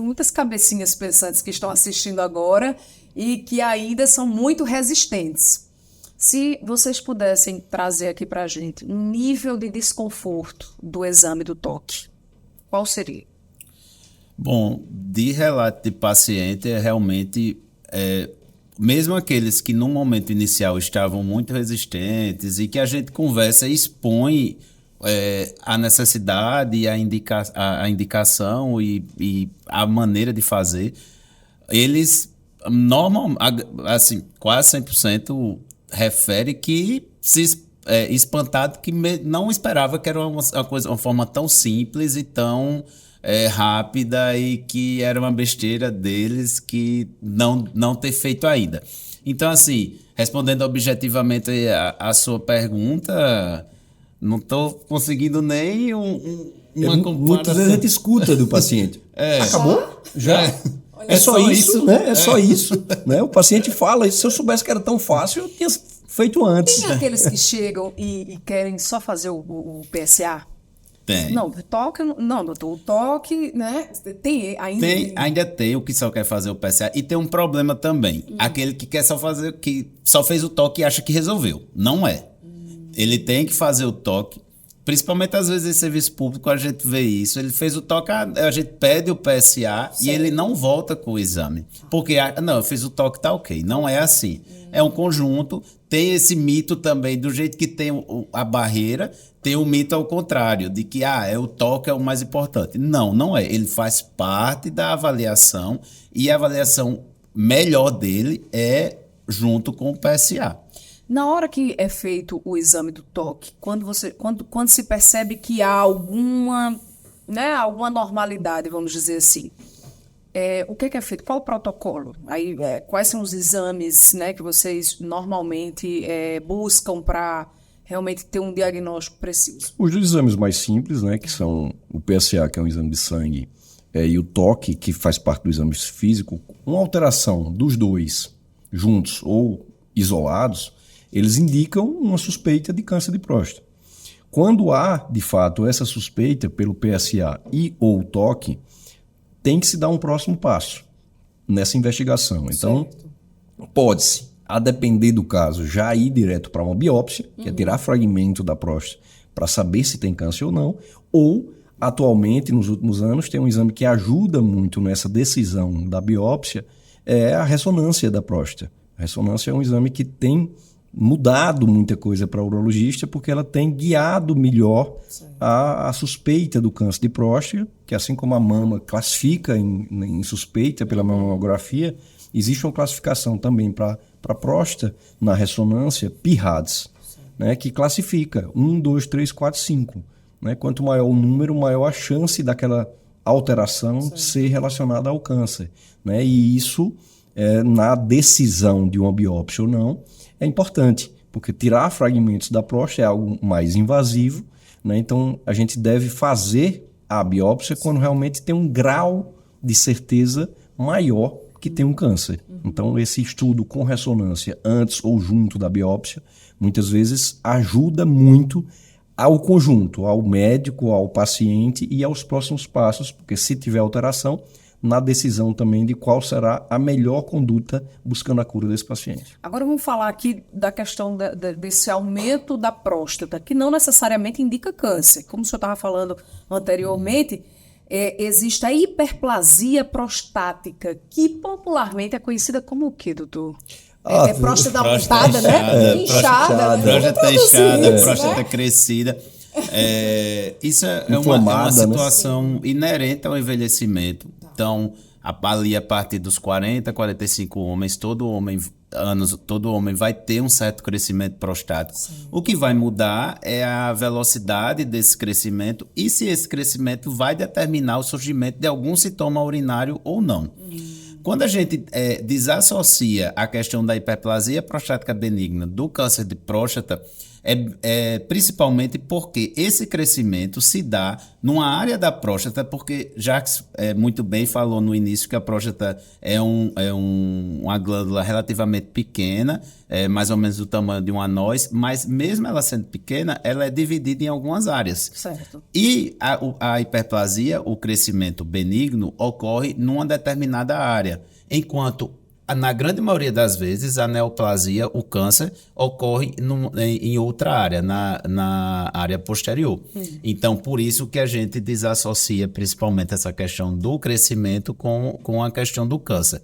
muitas cabecinhas pensantes que estão assistindo agora e que ainda são muito resistentes. Se vocês pudessem trazer aqui pra gente um nível de desconforto do exame do toque, qual seria? Bom, de relato de paciente, realmente, mesmo aqueles que no momento inicial estavam muito resistentes e que a gente conversa e expõe a necessidade e a indicação e a maneira de fazer, eles, assim, quase 100% refere que se espantado que não esperava que era uma forma tão simples e tão rápida e que era uma besteira deles que não ter feito ainda. Então, assim, respondendo objetivamente a sua pergunta, não estou conseguindo nem uma comparação. Muitas vezes a gente escuta do paciente. Acabou? Já? É só isso, né? É só isso. Né? O paciente fala, se eu soubesse que era tão fácil, eu tinha feito antes. Tem aqueles que chegam e querem só fazer o PSA? Tem. Não, doutor, o toque, né? Ainda tem o que só quer fazer o PSA. E tem um problema também. Aquele que quer só fazer, que só fez o toque e acha que resolveu. Não é. Ele tem que fazer o toque. Principalmente às vezes em serviço público a gente vê isso. Ele fez o toque, a gente pede o PSA e ele não volta com o exame. Porque, não, eu fiz o toque, tá ok. Não é assim. É um conjunto. Tem esse mito também, do jeito que tem a barreira, tem o mito ao contrário, de que o toque é o mais importante. Não é. Ele faz parte da avaliação e a avaliação melhor dele é junto com o PSA. Na hora que é feito o exame do toque, quando se percebe que há alguma normalidade, vamos dizer assim, o que é feito? Qual o protocolo? Aí, quais são os exames, né, que vocês normalmente buscam para realmente ter um diagnóstico preciso? Os dois exames mais simples, né, que são o PSA, que é um exame de sangue, e o toque, que faz parte do exame físico, uma alteração dos dois juntos ou isolados, eles indicam uma suspeita de câncer de próstata. Quando há, de fato, essa suspeita pelo PSA e ou toque, tem que se dar um próximo passo nessa investigação. Então, pode-se, a depender do caso, já ir direto para uma biópsia, que é tirar fragmento da próstata para saber se tem câncer ou não, ou, atualmente, nos últimos anos, tem um exame que ajuda muito nessa decisão da biópsia, é a ressonância da próstata. A ressonância é um exame que tem mudado muita coisa para o urologista, porque ela tem guiado melhor a suspeita do câncer de próstata, que assim como a mama classifica em suspeita pela mamografia, existe uma classificação também para a próstata na ressonância, PIRADS, né, que classifica 1, 2, 3, 4, 5. Né? Quanto maior o número, maior a chance daquela alteração ser relacionada ao câncer. Né? E isso, na decisão de uma biópsia ou não, é importante, porque tirar fragmentos da próstata é algo mais invasivo, né? Então a gente deve fazer a biópsia quando realmente tem um grau de certeza maior que tem um câncer. Então esse estudo com ressonância antes ou junto da biópsia, muitas vezes ajuda muito ao conjunto, ao médico, ao paciente e aos próximos passos, porque se tiver alteração, na decisão também de qual será a melhor conduta buscando a cura desse paciente. Agora vamos falar aqui da questão desse aumento da próstata, que não necessariamente indica câncer. Como o senhor estava falando anteriormente, existe a hiperplasia prostática, que popularmente é conhecida como o quê, doutor? Próstata aumentada, né? Inchada. Próstata inchada, próstata crescida. Isso é uma situação inerente ao envelhecimento. Então, ali a partir dos 40, 45 homens, todo homem vai ter um certo crescimento prostático. Sim. O que vai mudar é a velocidade desse crescimento e se esse crescimento vai determinar o surgimento de algum sintoma urinário ou não. Quando a gente desassocia a questão da hiperplasia prostática benigna do câncer de próstata, principalmente porque esse crescimento se dá numa área da próstata, porque Jacques muito bem falou no início que a próstata é uma glândula relativamente pequena, mais ou menos do tamanho de uma noz, mas mesmo ela sendo pequena, ela é dividida em algumas áreas. Certo. E a hiperplasia, o crescimento benigno, ocorre numa determinada área, enquanto na grande maioria das vezes, a neoplasia, o câncer, ocorre em outra área, na área posterior. Então, por isso que a gente desassocia principalmente essa questão do crescimento com a questão do câncer.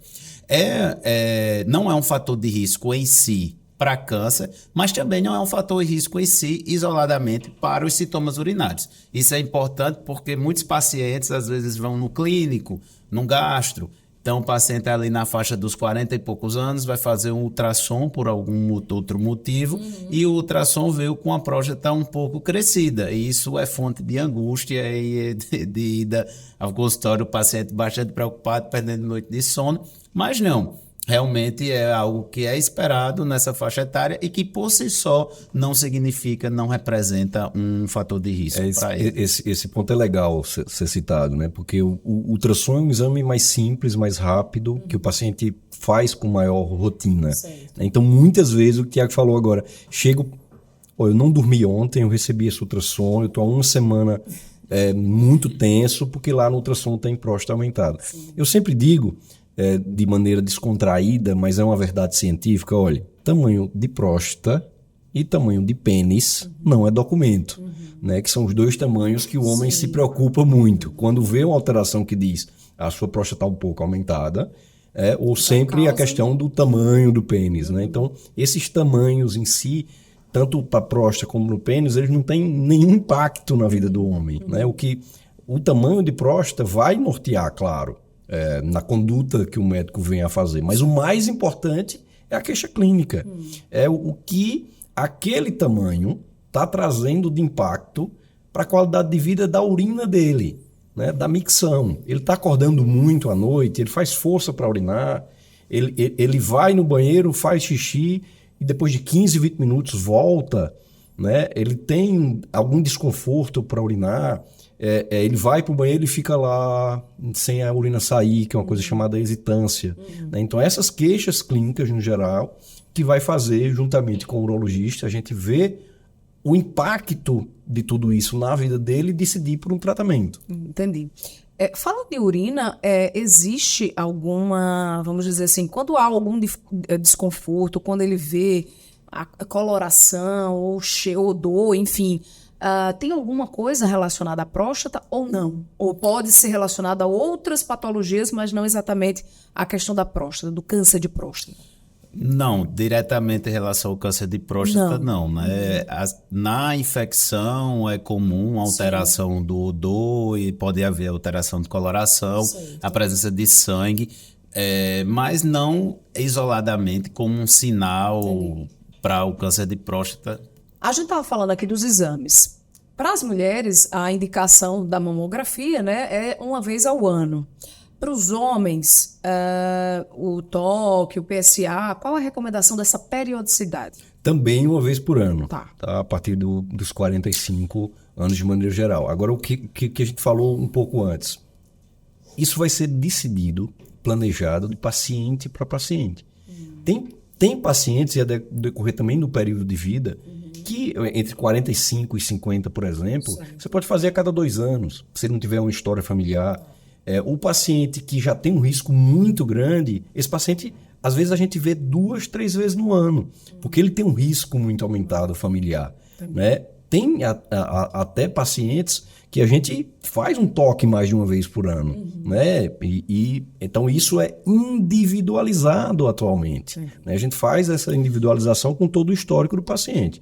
Não é um fator de risco em si para câncer, mas também não é um fator de risco em si, isoladamente, para os sintomas urinários. Isso é importante porque muitos pacientes, às vezes, vão no clínico, no gastro. Então, o paciente ali na faixa dos 40 e poucos anos vai fazer um ultrassom por algum outro motivo e o ultrassom veio com a próstata um pouco crescida. E isso é fonte de angústia e de ida ao consultório, o paciente bastante preocupado, perdendo noite de sono. Mas não, realmente é algo que é esperado nessa faixa etária e que por si só não significa, não representa um fator de risco para ele. Esse ponto é legal ser citado, né? Porque o ultrassom é um exame mais simples, mais rápido, que o paciente faz com maior rotina. Certo. Então, muitas vezes, o que o Tiago falou agora, eu não dormi ontem, eu recebi esse ultrassom, eu estou há uma semana muito tenso, porque lá no ultrassom tem próstata aumentada. Sim. Eu sempre digo, de maneira descontraída, mas é uma verdade científica, olha, tamanho de próstata e tamanho de pênis não é documento, né? Que são os dois tamanhos que o homem se preocupa muito. Quando vê uma alteração que diz a sua próstata está um pouco aumentada, ou sempre a questão do tamanho do pênis, né? Então, esses tamanhos em si, tanto para a próstata como no pênis, eles não têm nenhum impacto na vida do homem, né? O tamanho de próstata vai nortear, claro, na conduta que o médico vem a fazer. Mas o mais importante é a queixa clínica. É o que aquele tamanho está trazendo de impacto para a qualidade de vida da urina dele, né? Da micção. Ele está acordando muito à noite, ele faz força para urinar, ele vai no banheiro, faz xixi e depois de 15, 20 minutos volta, né? Ele tem algum desconforto para urinar, ele vai para o banheiro e fica lá sem a urina sair, que é uma coisa chamada hesitância. Né? Então, essas queixas clínicas, no geral, que vai fazer, juntamente com o urologista, a gente ver o impacto de tudo isso na vida dele e decidir por um tratamento. Entendi. Falando de urina, existe alguma, vamos dizer assim, quando há algum desconforto, quando ele vê a coloração ou odor, enfim... tem alguma coisa relacionada à próstata ou não? Ou pode ser relacionada a outras patologias, mas não exatamente à questão da próstata, do câncer de próstata? Não, diretamente em relação ao câncer de próstata, não, né? Na infecção é comum a alteração do odor e pode haver alteração de coloração, a presença de sangue, mas não isoladamente como um sinal para o câncer de próstata. A gente estava falando aqui dos exames. Para as mulheres, a indicação da mamografia, né, é uma vez ao ano. Para os homens, o toque, o PSA, qual a recomendação dessa periodicidade? Também uma vez por ano, tá? A partir dos 45 anos de maneira geral. Agora, o que a gente falou um pouco antes. Isso vai ser decidido, planejado de paciente para paciente. Tem pacientes, e a decorrer também do período de vida, que entre 45 e 50, por exemplo, você pode fazer a cada 2 anos, se não tiver uma história familiar. O paciente que já tem um risco muito grande, esse paciente, às vezes a gente vê 2, 3 vezes no ano, porque ele tem um risco muito aumentado familiar. Né? Tem até pacientes que a gente faz um toque mais de uma vez por ano, né? Então isso é individualizado atualmente, né? A gente faz essa individualização com todo o histórico do paciente.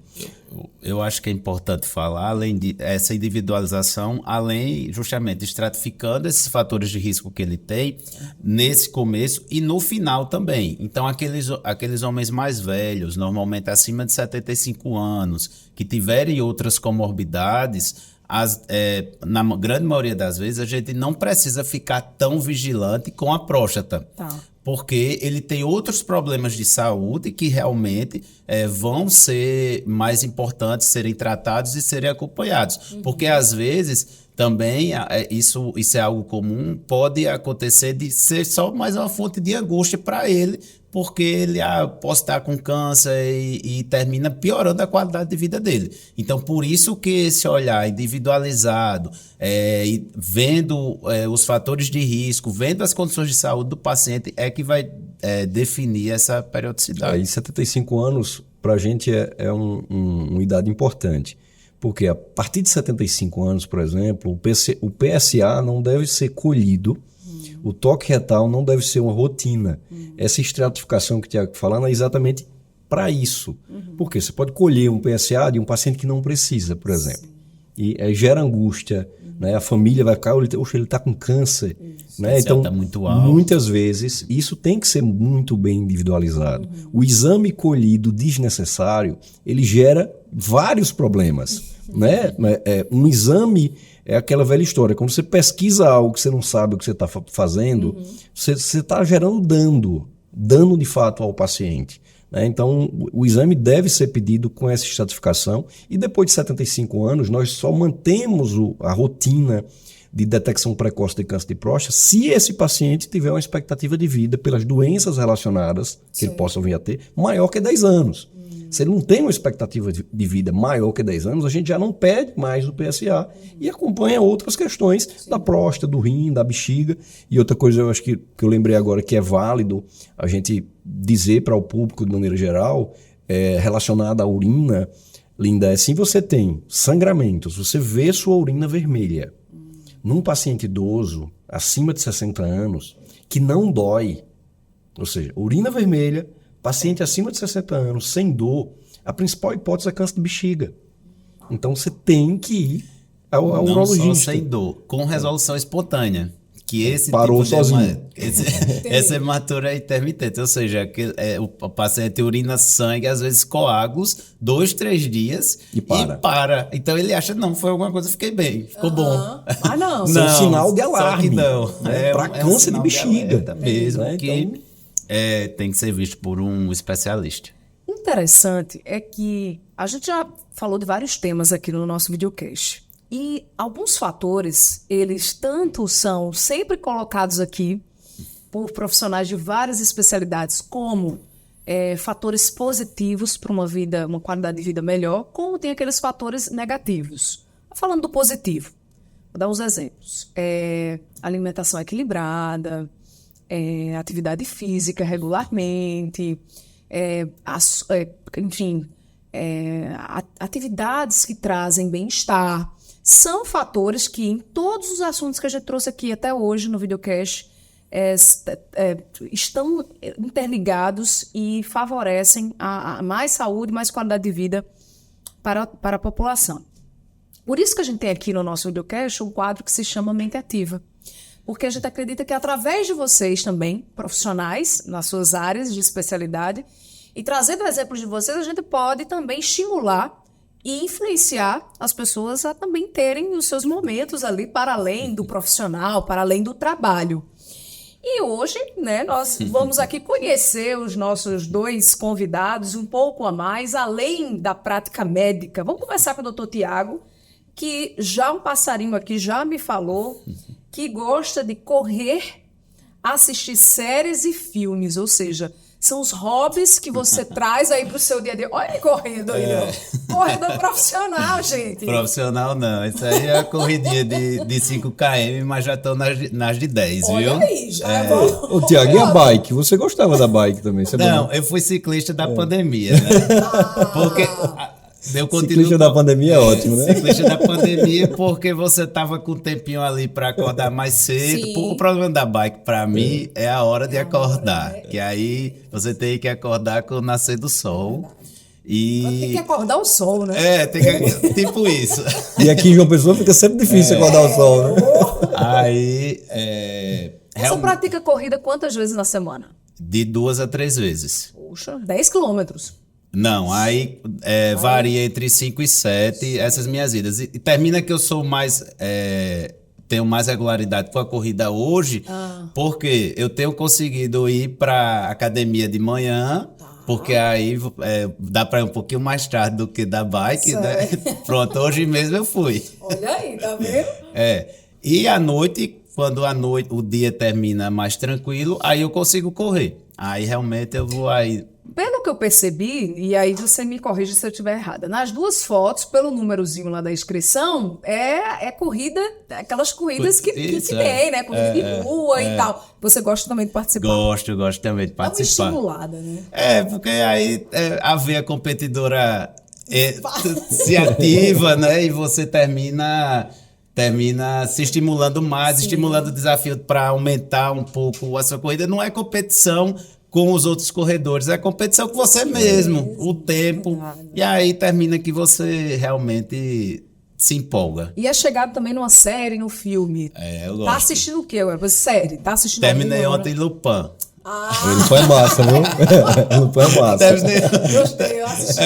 Eu acho que é importante falar, além de essa individualização, além justamente estratificando esses fatores de risco que ele tem nesse começo e no final também. Então, aqueles homens mais velhos, normalmente acima de 75 anos, que tiverem outras comorbidades, na grande maioria das vezes, a gente não precisa ficar tão vigilante com a próstata. Tá. Porque ele tem outros problemas de saúde que realmente vão ser mais importantes serem tratados e serem acompanhados. Porque, às vezes, também isso é algo comum, pode acontecer de ser só mais uma fonte de angústia para ele, porque ele pode estar com câncer e termina piorando a qualidade de vida dele. Então, por isso que esse olhar individualizado, e vendo os fatores de risco, vendo as condições de saúde do paciente, é que vai definir essa periodicidade. Aí 75 anos, para a gente, é uma idade importante. Porque a partir de 75 anos, por exemplo, o PSA não deve ser colhido, o toque retal não deve ser uma rotina. Essa estratificação que o Tiago está falando é exatamente para isso. Porque você pode colher um PSA de um paciente que não precisa, por exemplo. E gera angústia, né? A família vai ficar, ele está com câncer. Né? Então, tá muito alto. Muitas vezes, isso tem que ser muito bem individualizado. O exame colhido desnecessário, ele gera vários problemas. Né? Um exame é aquela velha história. Quando você pesquisa algo que você não sabe o que você está fazendo, você está gerando dano de fato ao paciente. Né? Então, o exame deve ser pedido com essa estratificação e depois de 75 anos, nós só mantemos a rotina de detecção precoce de câncer de próstata se esse paciente tiver uma expectativa de vida pelas doenças relacionadas que ele possa vir a ter maior que 10 anos. Se ele não tem uma expectativa de vida maior que 10 anos, a gente já não pede mais o PSA e acompanha outras questões da próstata, do rim, da bexiga. E outra coisa, eu acho que eu lembrei agora que é válido a gente dizer para o público de maneira geral, relacionada à urina, Linda, se você tem sangramentos, você vê sua urina vermelha, num paciente idoso, acima de 60 anos, que não dói, ou seja, urina vermelha, paciente acima de 60 anos, sem dor, a principal hipótese é câncer de bexiga. Então você tem que ir ao urologista. Não só sem dor, com resolução espontânea. Que esse parou tipo sozinho. Essa hematura é intermitente, ou seja, o paciente urina sangue, às vezes coágulos, 2, 3 dias e para. Então ele acha, não, foi alguma coisa, fiquei bem, ficou bom. Ah, não. Isso é um sinal de alarme. Não. Para câncer de bexiga. Mesmo, que tem que ser visto por um especialista. Interessante é que a gente já falou de vários temas aqui no nosso videocast. E alguns fatores, eles tanto são sempre colocados aqui por profissionais de várias especialidades como fatores positivos para uma qualidade de vida melhor, como tem aqueles fatores negativos. Falando do positivo, vou dar uns exemplos. Alimentação equilibrada, atividade física regularmente, atividades que trazem bem-estar. São fatores que, em todos os assuntos que a gente trouxe aqui até hoje no videocast, estão interligados e favorecem a mais saúde, mais qualidade de vida para a população. Por isso que a gente tem aqui no nosso videocast um quadro que se chama Mente Ativa. Porque a gente acredita que através de vocês também, profissionais nas suas áreas de especialidade, e trazendo exemplos de vocês, a gente pode também estimular e influenciar as pessoas a também terem os seus momentos ali para além do profissional, para além do trabalho. E hoje, né, nós vamos aqui conhecer os nossos 2 convidados um pouco a mais, além da prática médica. Vamos começar com o Dr. Tiago, que já um passarinho aqui já me falou que gosta de correr, assistir séries e filmes, ou seja, são os hobbies que você traz aí pro seu dia a dia. Olha ele correndo aí, ó. Corredor profissional, gente. Profissional não, isso aí é a corridinha de 5 km, mas já estão nas de 10, olha viu? Aí, já é bom. Ô, Tiago, e a bike? Você gostava da bike também? Não, eu fui ciclista da pandemia, né? Porque Eu continuo Ciclista da pandemia é ótimo, né? Ciclista da pandemia, porque você tava com um tempinho ali para acordar mais cedo. Sim. O problema da bike, para mim, é a hora de acordar. Que aí você tem que acordar com o nascer do sol. Tem que acordar o sol, né? Tem que, tipo isso. E aqui em João Pessoa fica sempre difícil acordar o sol, né? Aí, Você pratica corrida quantas vezes na semana? de 2 a 3 vezes. Poxa, 10 quilômetros. Não, aí varia entre 5 e 7 essas minhas idas. E termina que eu sou mais. Tenho mais regularidade com a corrida hoje, porque eu tenho conseguido ir para academia de manhã, porque aí dá para ir um pouquinho mais tarde do que da bike, né? Pronto, hoje mesmo eu fui. Olha aí, tá vendo? E à noite, quando o dia termina mais tranquilo, aí eu consigo correr. Aí realmente eu vou aí. Pelo que eu percebi, e aí você me corrige se eu estiver errada, nas duas fotos, pelo númerozinho lá da inscrição, é corrida, aquelas corridas que Isso, tem, né? Corrida de rua e tal. Você gosta também de participar? Gosto também de Dá uma participar. estimulada, né? Porque aí a veia competidora se ativa, né? E você termina se estimulando mais, estimulando o desafio para aumentar um pouco a sua corrida. Não é competição com os outros corredores, é competição com você mesmo, o tempo. E aí termina que você realmente se empolga. E é chegado também numa série, no filme. Eu gosto. Tá assistindo o quê? Série? Tá assistindo Terminei alguma, ontem Lupin. Ele foi massa, viu? Ele foi massa. Gostei, eu assisti.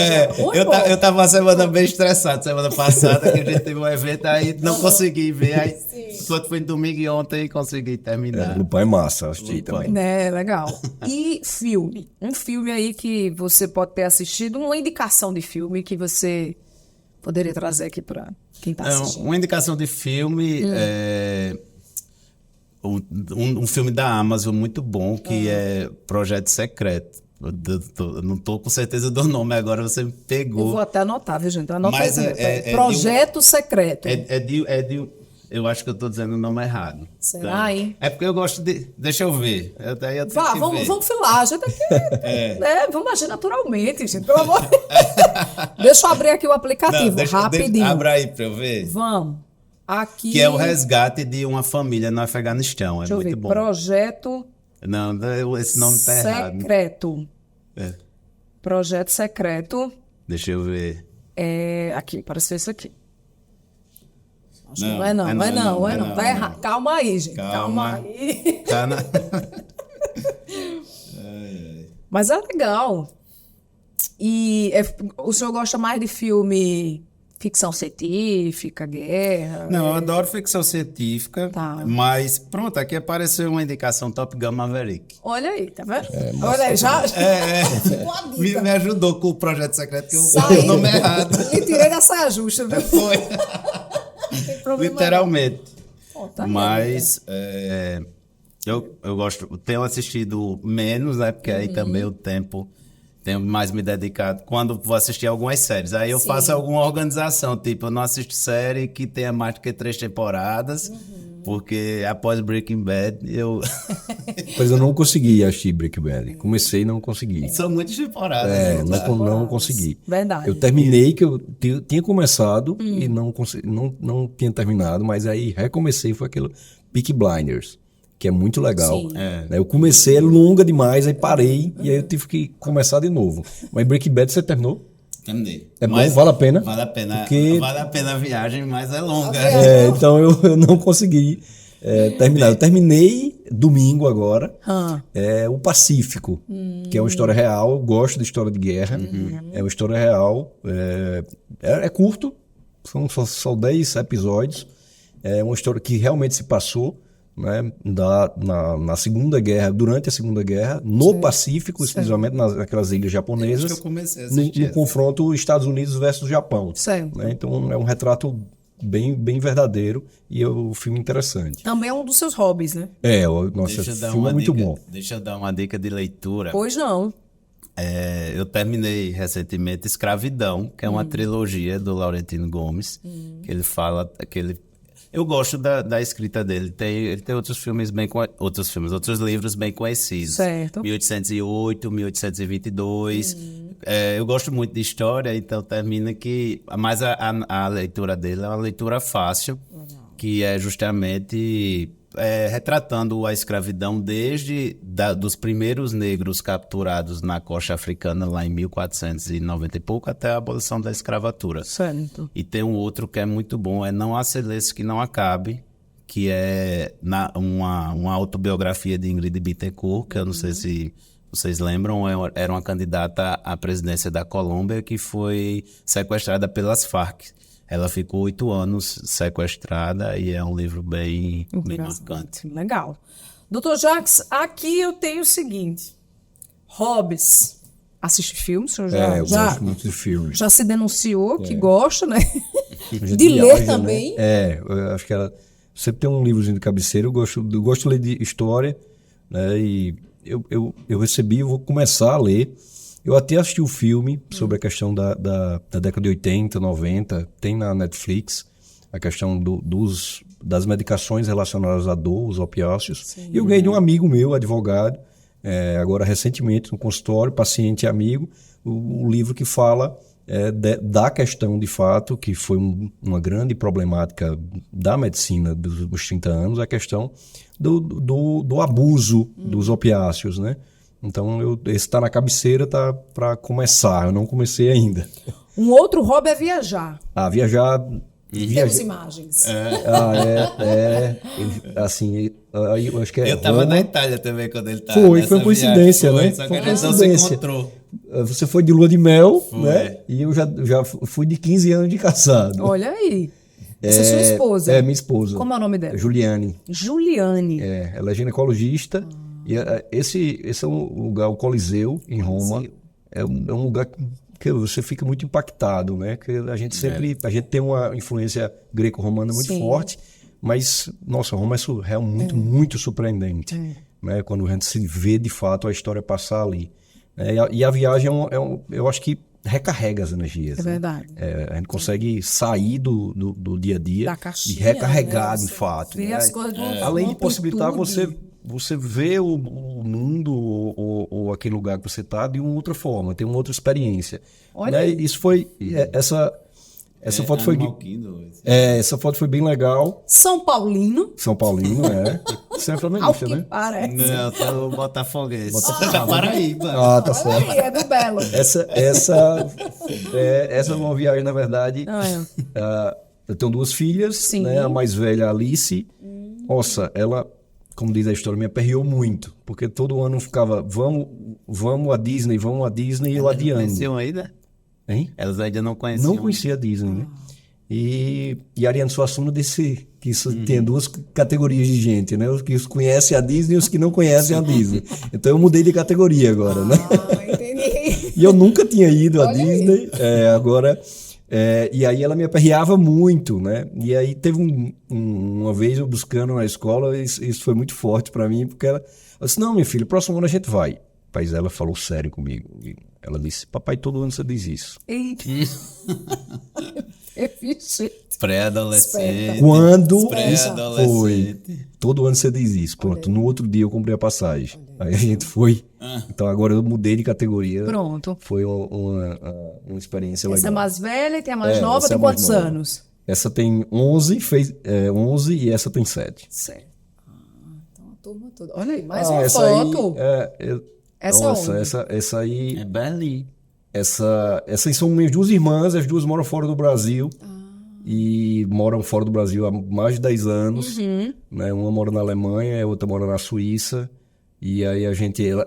Eu tava uma semana bem estressado, semana passada, que a gente teve um evento, aí não consegui ver. Aí, quando foi domingo e ontem, consegui terminar. Lupin é massa, assisti também. Né, legal. E filme? Um filme aí que você pode ter assistido, uma indicação de filme que você poderia trazer aqui para quem tá assistindo. Uma indicação de filme um filme da Amazon muito bom, que é Projeto Secreto. Eu não tô com certeza do nome agora, você me pegou. Eu vou até anotar, viu, gente? Anota Mas aí. Projeto Secreto. Eu acho que eu tô dizendo o nome errado. Será, hein? É porque eu gosto de... Deixa eu ver. Vamos filar. A gente aqui, né? Vamos agir naturalmente, gente. Pelo amor de Deus. Deixa eu abrir aqui o aplicativo, rapidinho. Abra aí pra eu ver. Vamos. Aqui. Que é o resgate de uma família no Afeganistão. Deixa eu muito ver. bom. Projeto Não, esse nome tá errado. Secreto. É. Projeto Secreto. Deixa eu ver. Aqui, apareceu isso aqui. Acho Não, que não é não. Tá errado. não. Calma aí, gente. Calma aí. Tá na... Mas é legal. E o senhor gosta mais de filme ficção científica, guerra? Não, eu adoro ficção científica, Tá. mas pronto, aqui apareceu uma indicação Top Gun Maverick. Olha aí, tá vendo? Olha aí, já. Uma Me dica. ajudou com o Projeto Secreto, que eu Saí. o nome errado. E tirei da saia justa, viu? Foi. Não tem problema Literalmente. não. Tá aí, Mas eu gosto, tenho assistido menos, né? Porque aí também o tempo tenho mais me dedicado quando vou assistir algumas séries. Aí eu faço alguma organização, tipo, eu não assisto série que tenha mais do que 3 temporadas, porque após Breaking Bad eu... Pois eu não consegui assistir Breaking Bad. Comecei e não consegui. São muitas temporadas. né? Não consegui. Verdade. Eu terminei, que eu tinha começado e não tinha terminado, mas aí recomecei, foi aquele Peaky Blinders, que é muito legal. Sim. Eu comecei, é longa demais, aí parei e aí eu tive que começar de novo. Mas Breaking Bad você terminou? Terminei. É bom? Vale a pena? Vale a pena. Porque- Vale a pena a viagem, mas é longa. Então eu não consegui terminar. Eu terminei domingo agora. O Pacífico, que é uma história real. Eu gosto de história de guerra. É uma história real. É curto, são só 10 episódios. É uma história que realmente se passou, né, na Segunda Guerra, durante a Segunda Guerra, no Pacífico, exclusivamente naquelas ilhas japonesas, Acho que eu comecei a assistir no essa. confronto Estados Unidos versus Japão. Certo. Né? Então é um retrato bem verdadeiro e é um filme interessante. Também é um dos seus hobbies, né? Nossa, Deixa eu esse dar filme uma é muito dica. bom. Deixa eu dar uma dica de leitura. Pois não. Eu terminei recentemente Escravidão, que é uma trilogia do Laurentino Gomes, que ele fala eu gosto da escrita dele. Ele tem outros livros bem conhecidos. Certo. 1808, 1822, eu gosto muito de história, então termina que... Mas a leitura dele é uma leitura fácil, que é justamente retratando a escravidão desde dos primeiros negros capturados na costa africana, lá em 1490 e pouco, até a abolição da escravatura. Certo. E tem um outro que é muito bom, Não Há Silêncio Que Não Acabe, que é uma autobiografia de Ingrid Bittencourt, que eu não sei se vocês lembram, era uma candidata à presidência da Colômbia que foi sequestrada pelas Farc. Ela ficou 8 anos sequestrada e é um livro bem marcante. Legal. Dr. Jacques, aqui eu tenho o seguinte. Hobbies. Assiste filmes? O senhor Eu gosto muito de filmes. já se denunciou que gosta, né? De De viaja, ler também. Né? Eu acho que ela sempre tem um livrozinho de cabeceira. Eu gosto de ler de história, né? E eu recebi, eu vou começar a ler. Eu até assisti o filme sobre a questão da década de 80, 90, tem na Netflix, a questão das medicações relacionadas à dor, os opiáceos. Sim. E eu ganhei de um amigo meu, advogado, agora recentemente, no consultório, paciente e amigo, o livro que fala da questão, de fato, que foi uma grande problemática da medicina dos 30 anos, a questão do abuso dos opiáceos, né? Então, esse está na cabeceira, tá para começar. Eu não comecei ainda. Um outro hobby é viajar. Viajar... Temos imagens. Assim, eu acho que eu estava na Itália também quando ele estava. Foi uma coincidência, né? Só que a gente não se encontrou. Você foi de lua de mel, né? E eu já fui de 15 anos de casado. Olha aí. Essa é sua esposa? Minha esposa. Como é o nome dela? Juliane. Juliane. Ela é ginecologista. E esse é um lugar, o Coliseu, em Roma. É um lugar que você fica muito impactado, né? Que a gente tem uma influência greco-romana muito forte, mas, nossa, Roma é realmente muito surpreendente, né? Quando a gente se vê, de fato, a história passar ali. E a viagem eu acho que recarrega as energias. É verdade. A gente consegue sair do dia a dia da caixinha, e recarregar, né? de fato. Ver as coisas além de possibilitar você ver o mundo ou aquele lugar que você está de uma outra forma, tem uma outra experiência. Olha, né? Isso foi essa foto foi essa foto foi bem legal. São Paulino, Você é flamenguista, né? Parece. Não, eu sou botafoguense. Da Paraíba. Tá certo. É do Belo. Essa é uma viagem, na verdade. Eu tenho 2 filhas, né? A mais velha, a Alice. Nossa, ela, como diz a história, me aperreou muito, porque todo ano ficava, vamos a Disney, e eu adiando. Conheciam ainda? Hein? Elas ainda não conheciam. Não conhecia a Disney, né? E Ariano Suassuna disse que isso tem 2 categorias de gente, né? Os que conhecem a Disney e os que não conhecem a Disney. Então eu mudei de categoria agora, né? Entendi. E eu nunca tinha ido a Disney, agora... e aí ela me aperreava muito, né? E aí teve uma vez eu buscando na escola, isso foi muito forte para mim, porque ela disse, não, minha filha, próximo ano a gente vai. Mas ela falou sério comigo. Ela disse, papai, todo ano você diz isso. Eita. Pré-adolescente. Quando Pré-adolescente. foi? Todo ano você diz isso. Pronto, no outro dia eu comprei a passagem. Aí a gente foi. Então agora eu mudei de categoria. Pronto. Foi uma experiência legal. Essa é mais velha e tem a mais nova, tem quantos anos? Essa tem 11, 11 e essa tem 7. Certo. Então a turma toda. Olha aí, mais uma foto. Essa aí... É Berlim. Essas são minhas 2 irmãs, as 2 moram fora do Brasil. E moram fora do Brasil há mais de 10 anos. Né? Uma mora na Alemanha, a outra mora na Suíça. E aí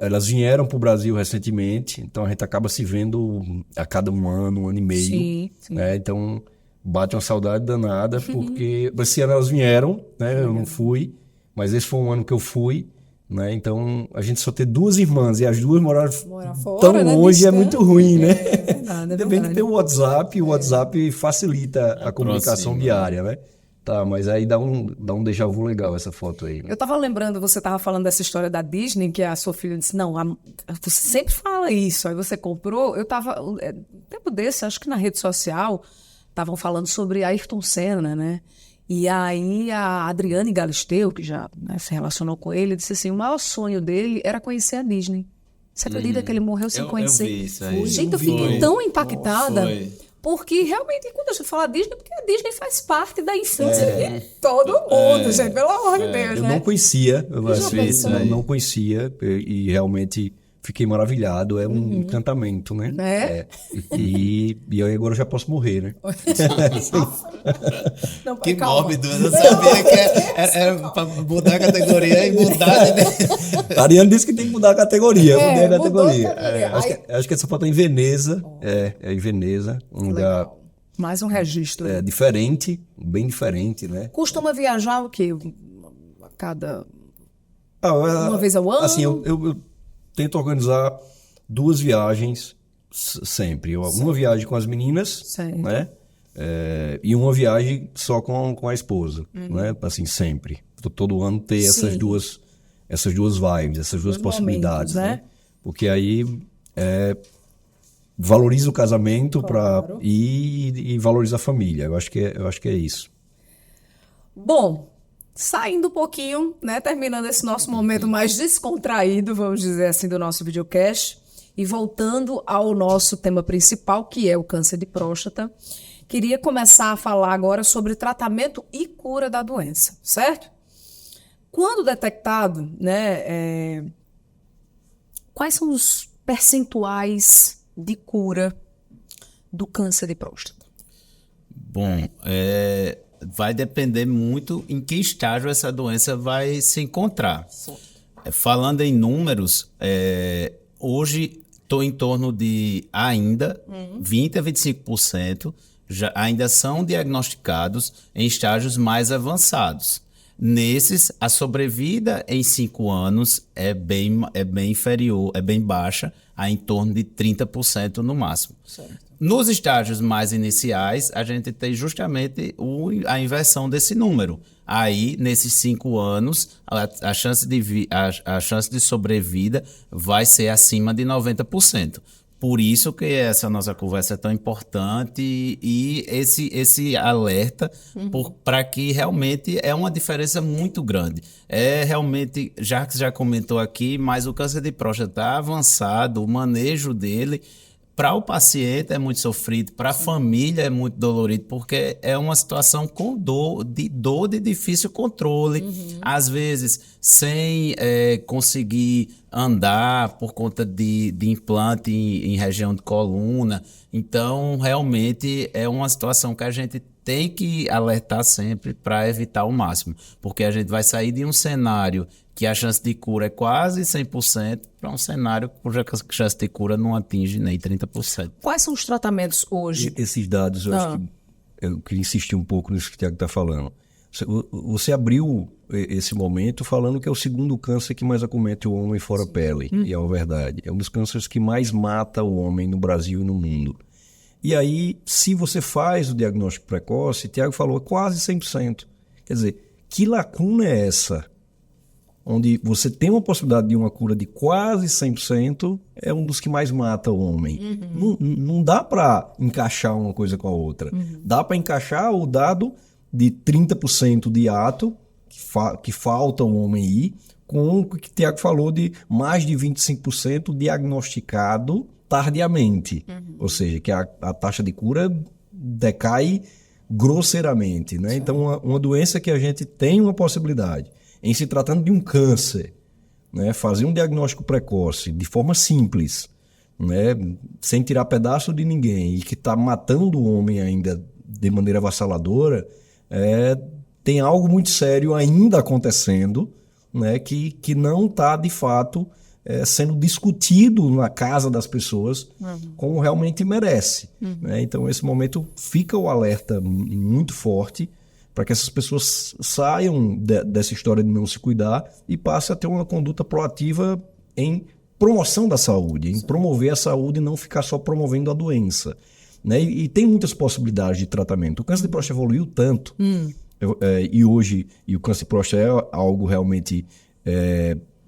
elas vieram para o Brasil recentemente, então a gente acaba se vendo a cada um ano e meio. Sim. Né? Então bate uma saudade danada, porque esse ano elas vieram, né? Eu não fui, mas esse foi um ano que eu fui. Né? Então a gente só tem 2 irmãs e as 2 moraram fora, tão longe, né? É muito ruim, né? É verdade. Ainda bem que tem o WhatsApp, o WhatsApp facilita a comunicação diária, né? Tá, mas aí dá um déjà vu legal essa foto aí. Né? Eu tava lembrando, você tava falando dessa história da Disney, que a sua filha disse, não, você sempre fala isso, aí você comprou. Eu tava, tempo desse, acho que na rede social, estavam falando sobre Ayrton Senna, né? E aí a Adriane Galisteu, que já se relacionou com ele, disse assim, o maior sonho dele era conhecer a Disney. Você acredita que ele morreu 56? Eu vi isso aí. Gente, eu fiquei tão impactada. Foi. Porque realmente, quando a gente fala Disney, porque a Disney faz parte da infância de todo mundo, gente, pelo amor de Deus, Eu né? não conhecia, pensou? não conhecia e realmente fiquei maravilhado. É um encantamento, né? E eu agora já posso morrer, né? Não, Que calma. mórbido, eu não sabia que era pra mudar a categoria e mudar. A Ariane disse que tem que mudar a categoria. Eu mudei a mudou a categoria. categoria. Acho que essa foto é em Veneza. É em Veneza. Um lugar Legal. Mais um registro. diferente, bem diferente, né? Costuma viajar o quê? A cada... Uma vez ao ano? Assim, eu tento organizar 2 viagens sempre. Uma viagem com as meninas, Certo. né? E uma viagem só com a esposa, né? Assim, sempre. Todo ano ter essas duas vibes, essas duas possibilidades, momentos, né? Porque aí valoriza o casamento e valoriza a família. Eu acho que é isso. Bom, saindo um pouquinho, né, terminando esse nosso momento mais descontraído, vamos dizer assim, do nosso videocast, e voltando ao nosso tema principal, que é o câncer de próstata, queria começar a falar agora sobre tratamento e cura da doença, certo? Quando detectado, né, quais são os percentuais de cura do câncer de próstata? Bom, vai depender muito em que estágio essa doença vai se encontrar. Falando em números, hoje estou em torno de ainda 20% a 25% ainda são diagnosticados em estágios mais avançados. Nesses, a sobrevida em 5 anos é bem inferior, é bem baixa, a em torno de 30% no máximo. Certo. Nos estágios mais iniciais, a gente tem justamente a inversão desse número. Aí, nesses 5 anos, a chance de sobrevida vai ser acima de 90%. Por isso que essa nossa conversa é tão importante e esse alerta para que realmente é uma diferença muito grande. Realmente, já que você já comentou aqui, mas o câncer de próstata está avançado, o manejo dele para o paciente é muito sofrido, para a família é muito dolorido, porque é uma situação com dor de difícil controle, às vezes sem conseguir andar por conta de implante em região de coluna. Então, realmente é uma situação que a gente tem que alertar sempre para evitar ao máximo, porque a gente vai sair de um cenário que a chance de cura é quase 100% para um cenário cuja chance de cura não atinge nem 30%. Quais são os tratamentos hoje? Esses dados, acho que eu queria insistir um pouco nisso que o Thiago está falando. Você abriu esse momento falando que é o segundo câncer que mais acomete o homem fora a pele, e é uma verdade. É um dos cânceres que mais mata o homem no Brasil e no mundo. E aí, se você faz o diagnóstico precoce, o Thiago falou, quase 100%. Quer dizer, que lacuna é essa? Onde você tem uma possibilidade de uma cura de quase 100%, é um dos que mais mata o homem. Não dá para encaixar uma coisa com a outra. Dá para encaixar o dado de 30% de ato, que falta o homem ir, com o que o Thiago falou de mais de 25% diagnosticado tardiamente. Ou seja, que a taxa de cura decai grosseiramente, né? Então, uma doença que a gente tem uma possibilidade, em se tratando de um câncer, né, fazer um diagnóstico precoce de forma simples, né, sem tirar pedaço de ninguém, e que está matando o homem ainda de maneira avassaladora, tem algo muito sério ainda acontecendo, né, que não está, de fato, sendo discutido na casa das pessoas como realmente merece. Né? Então, nesse momento, fica o alerta muito forte para que essas pessoas saiam dessa história de não se cuidar e passem a ter uma conduta proativa em promoção da saúde, em promover a saúde e não ficar só promovendo a doença. Né? E tem muitas possibilidades de tratamento. O câncer de próstata evoluiu tanto, e hoje o câncer de próstata é algo realmente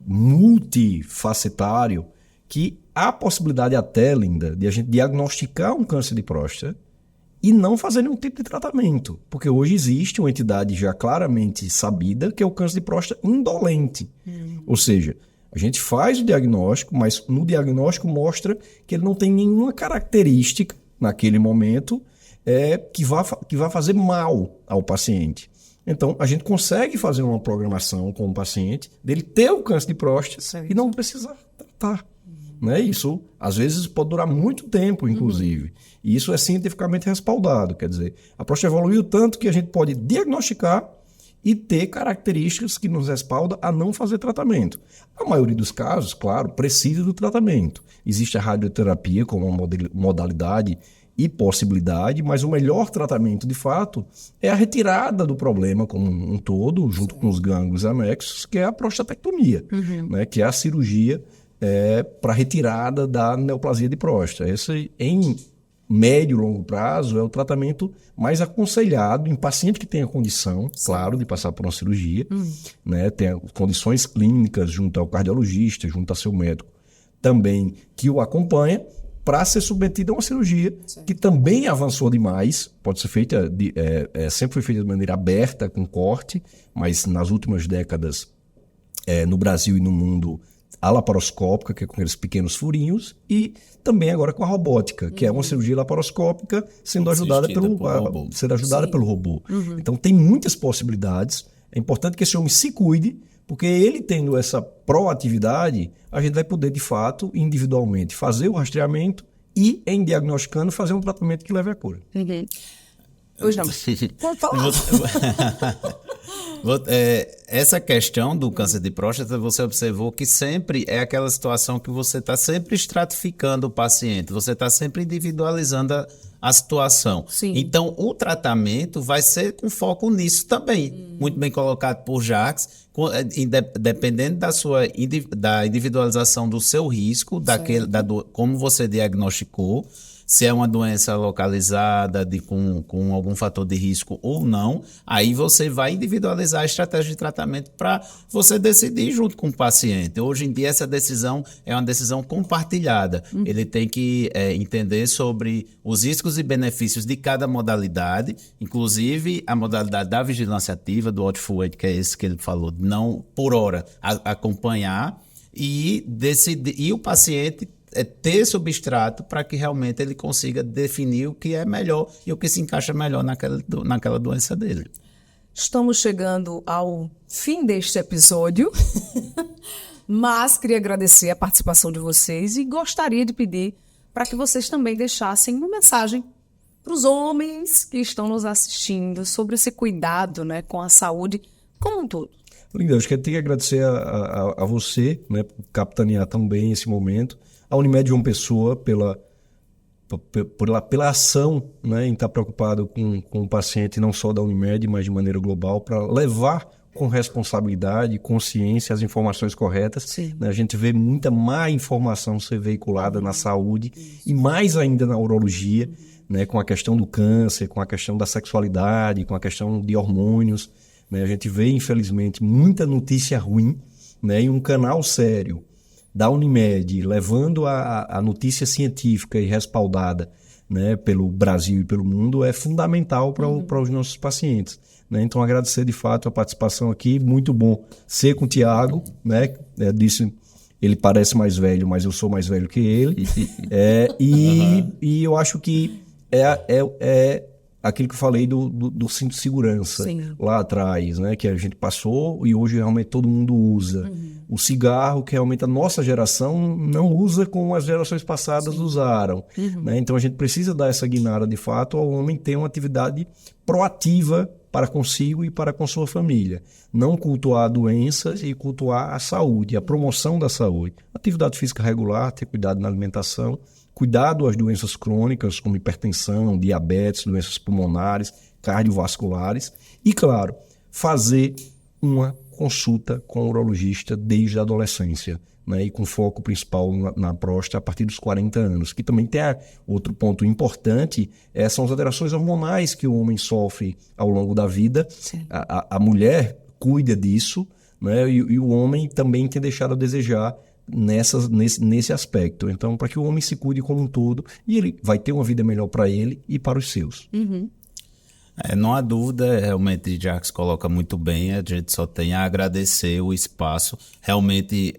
multifacetário, que há a possibilidade até, Linda, de a gente diagnosticar um câncer de próstata e não fazer nenhum tipo de tratamento. Porque hoje existe uma entidade já claramente sabida, que é o câncer de próstata indolente. Ou seja, A gente faz o diagnóstico, mas no diagnóstico mostra que ele não tem nenhuma característica naquele momento que vá fazer mal ao paciente. Então, a gente consegue fazer uma programação com o paciente, dele ter o câncer de próstata e não precisar tratar. Né? Isso, às vezes, pode durar muito tempo, inclusive. E isso é cientificamente respaldado. Quer dizer, a próstata evoluiu tanto que a gente pode diagnosticar e ter características que nos respaldam a não fazer tratamento. A maioria dos casos, claro, precisa do tratamento. Existe a radioterapia como uma modalidade e possibilidade, mas o melhor tratamento, de fato, é a retirada do problema como um todo, junto com os gânglios anexos, que é a prostatectomia, né, que é a cirurgia para retirada da neoplasia de próstata. Esse, em médio e longo prazo, é o tratamento mais aconselhado em paciente que tenha condição, claro, de passar por uma cirurgia, né, tenha condições clínicas junto ao cardiologista, junto ao seu médico, também que o acompanha, para ser submetido a uma cirurgia que também avançou demais, pode ser feita, sempre foi feita de maneira aberta, com corte, mas nas últimas décadas, no Brasil e no mundo, a laparoscópica, que é com aqueles pequenos furinhos, e também agora com a robótica, que é uma cirurgia laparoscópica sendo ajudada pelo robô. Então tem muitas possibilidades, é importante que esse homem se cuide, porque ele tendo essa proatividade, a gente vai poder, de fato, individualmente, fazer o rastreamento e, em diagnosticando, fazer um tratamento que leve à cura. Hoje não. Pode falar. Essa questão do câncer de próstata, você observou que sempre é aquela situação que você está sempre estratificando o paciente, você está sempre individualizando a situação. Sim. Então, o tratamento vai ser com foco nisso também. Muito bem colocado por Jacques, dependendo da individualização do seu risco, como você diagnosticou, se é uma doença localizada com algum fator de risco ou não, aí você vai individualizar a estratégia de tratamento para você decidir junto com o paciente. Hoje em dia essa decisão é uma decisão compartilhada. Ele tem que entender sobre os riscos e benefícios de cada modalidade, inclusive a modalidade da vigilância ativa, do Watchful Wait, que é esse que ele falou, não por hora, acompanhar e decidir, e o paciente ter substrato para que realmente ele consiga definir o que é melhor e o que se encaixa melhor naquela doença dele. Estamos chegando ao fim deste episódio, mas queria agradecer a participação de vocês e gostaria de pedir para que vocês também deixassem uma mensagem para os homens que estão nos assistindo sobre esse cuidado, né, com a saúde como um todo. Linda, eu acho que eu tenho que agradecer a você, né, por capitanear tão bem esse momento, a Unimed João Pessoa pela ação, né, em estar preocupado com o paciente, não só da Unimed, mas de maneira global, para levar com responsabilidade, consciência, as informações corretas. Né? A gente vê muita má informação ser veiculada na saúde e mais ainda na urologia, né, com a questão do câncer, com a questão da sexualidade, com a questão de hormônios. Né? A gente vê, infelizmente, muita notícia ruim, né, em um canal sério da Unimed, levando a notícia científica e respaldada, né, pelo Brasil e pelo mundo, é fundamental para os nossos pacientes. Né? Então, agradecer de fato a participação aqui, muito bom ser com o Tiago, né? Disse, ele parece mais velho, mas eu sou mais velho que ele. E eu acho que é aquilo que eu falei do cinto de segurança. Sim. Lá atrás, né, que a gente passou e hoje realmente todo mundo usa. O cigarro, que realmente a nossa geração não usa como as gerações passadas usaram. Né? Então a gente precisa dar essa guinada de fato ao homem ter uma atividade proativa para consigo e para com sua família. Não cultuar doenças e cultuar a saúde, a promoção da saúde. Atividade física regular, ter cuidado na alimentação, cuidado às doenças crônicas como hipertensão, diabetes, doenças pulmonares, cardiovasculares e, claro, fazer uma consulta com o urologista desde a adolescência, né, e com foco principal na próstata a partir dos 40 anos, que também tem outro ponto importante, são as alterações hormonais que o homem sofre ao longo da vida. A mulher cuida disso, né, e o homem também tem deixado a desejar nesse aspecto. Então, para que o homem se cuide como um todo, e ele vai ter uma vida melhor para ele e para os seus. Não há dúvida, realmente Jacques coloca muito bem, a gente só tem a agradecer o espaço. Realmente,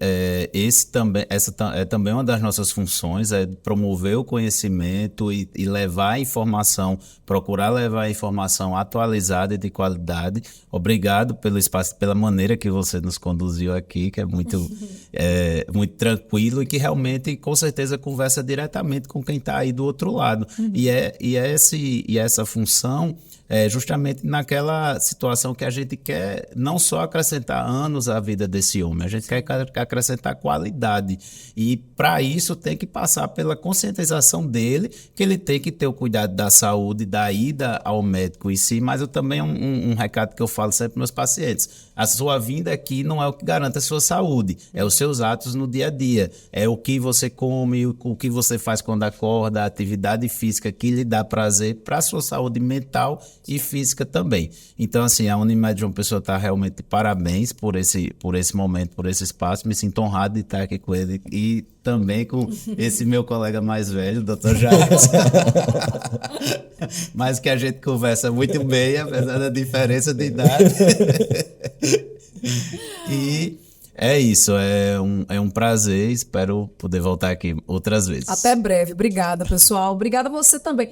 essa é também uma das nossas funções, é promover o conhecimento e levar a informação, procurar levar a informação atualizada e de qualidade. Obrigado pelo espaço, pela maneira que você nos conduziu aqui, que é muito, muito tranquilo e que realmente, com certeza, conversa diretamente com quem está aí do outro lado. E essa função justamente naquela situação que a gente quer não só acrescentar anos à vida desse homem, a gente quer acrescentar qualidade. E para isso tem que passar pela conscientização dele, que ele tem que ter o cuidado da saúde, da ida ao médico em si, mas eu também um recado que eu falo sempre para meus pacientes: a sua vinda aqui não é o que garante a sua saúde, é os seus atos no dia a dia, é o que você come, o que você faz quando acorda, a atividade física que lhe dá prazer para a sua saúde mental e física também. Então, assim, a Unimed João Pessoa está realmente de parabéns por esse momento, por esse espaço. Me sinto honrado de estar aqui com ele e também com esse meu colega mais velho, Dr. Jacques. Mas que a gente conversa muito bem, apesar da diferença de idade. E é isso, é um prazer, espero poder voltar aqui outras vezes. Até breve, obrigada, pessoal. Obrigada a você também.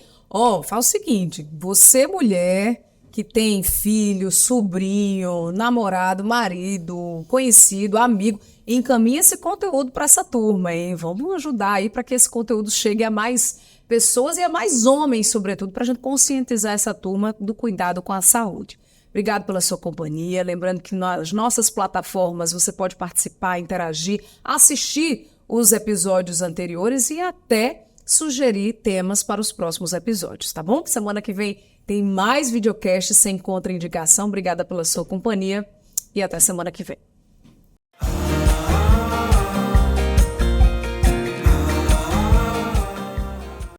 Faz o seguinte, você mulher que tem filho, sobrinho, namorado, marido, conhecido, amigo, encaminha esse conteúdo para essa turma, hein? Vamos ajudar aí para que esse conteúdo chegue a mais pessoas e a mais homens, sobretudo, para a gente conscientizar essa turma do cuidado com a saúde. Obrigado pela sua companhia. Lembrando que nas nossas plataformas você pode participar, interagir, assistir os episódios anteriores e até sugerir temas para os próximos episódios, tá bom? Semana que vem tem mais videocast sem contraindicação. Obrigada pela sua companhia e até semana que vem.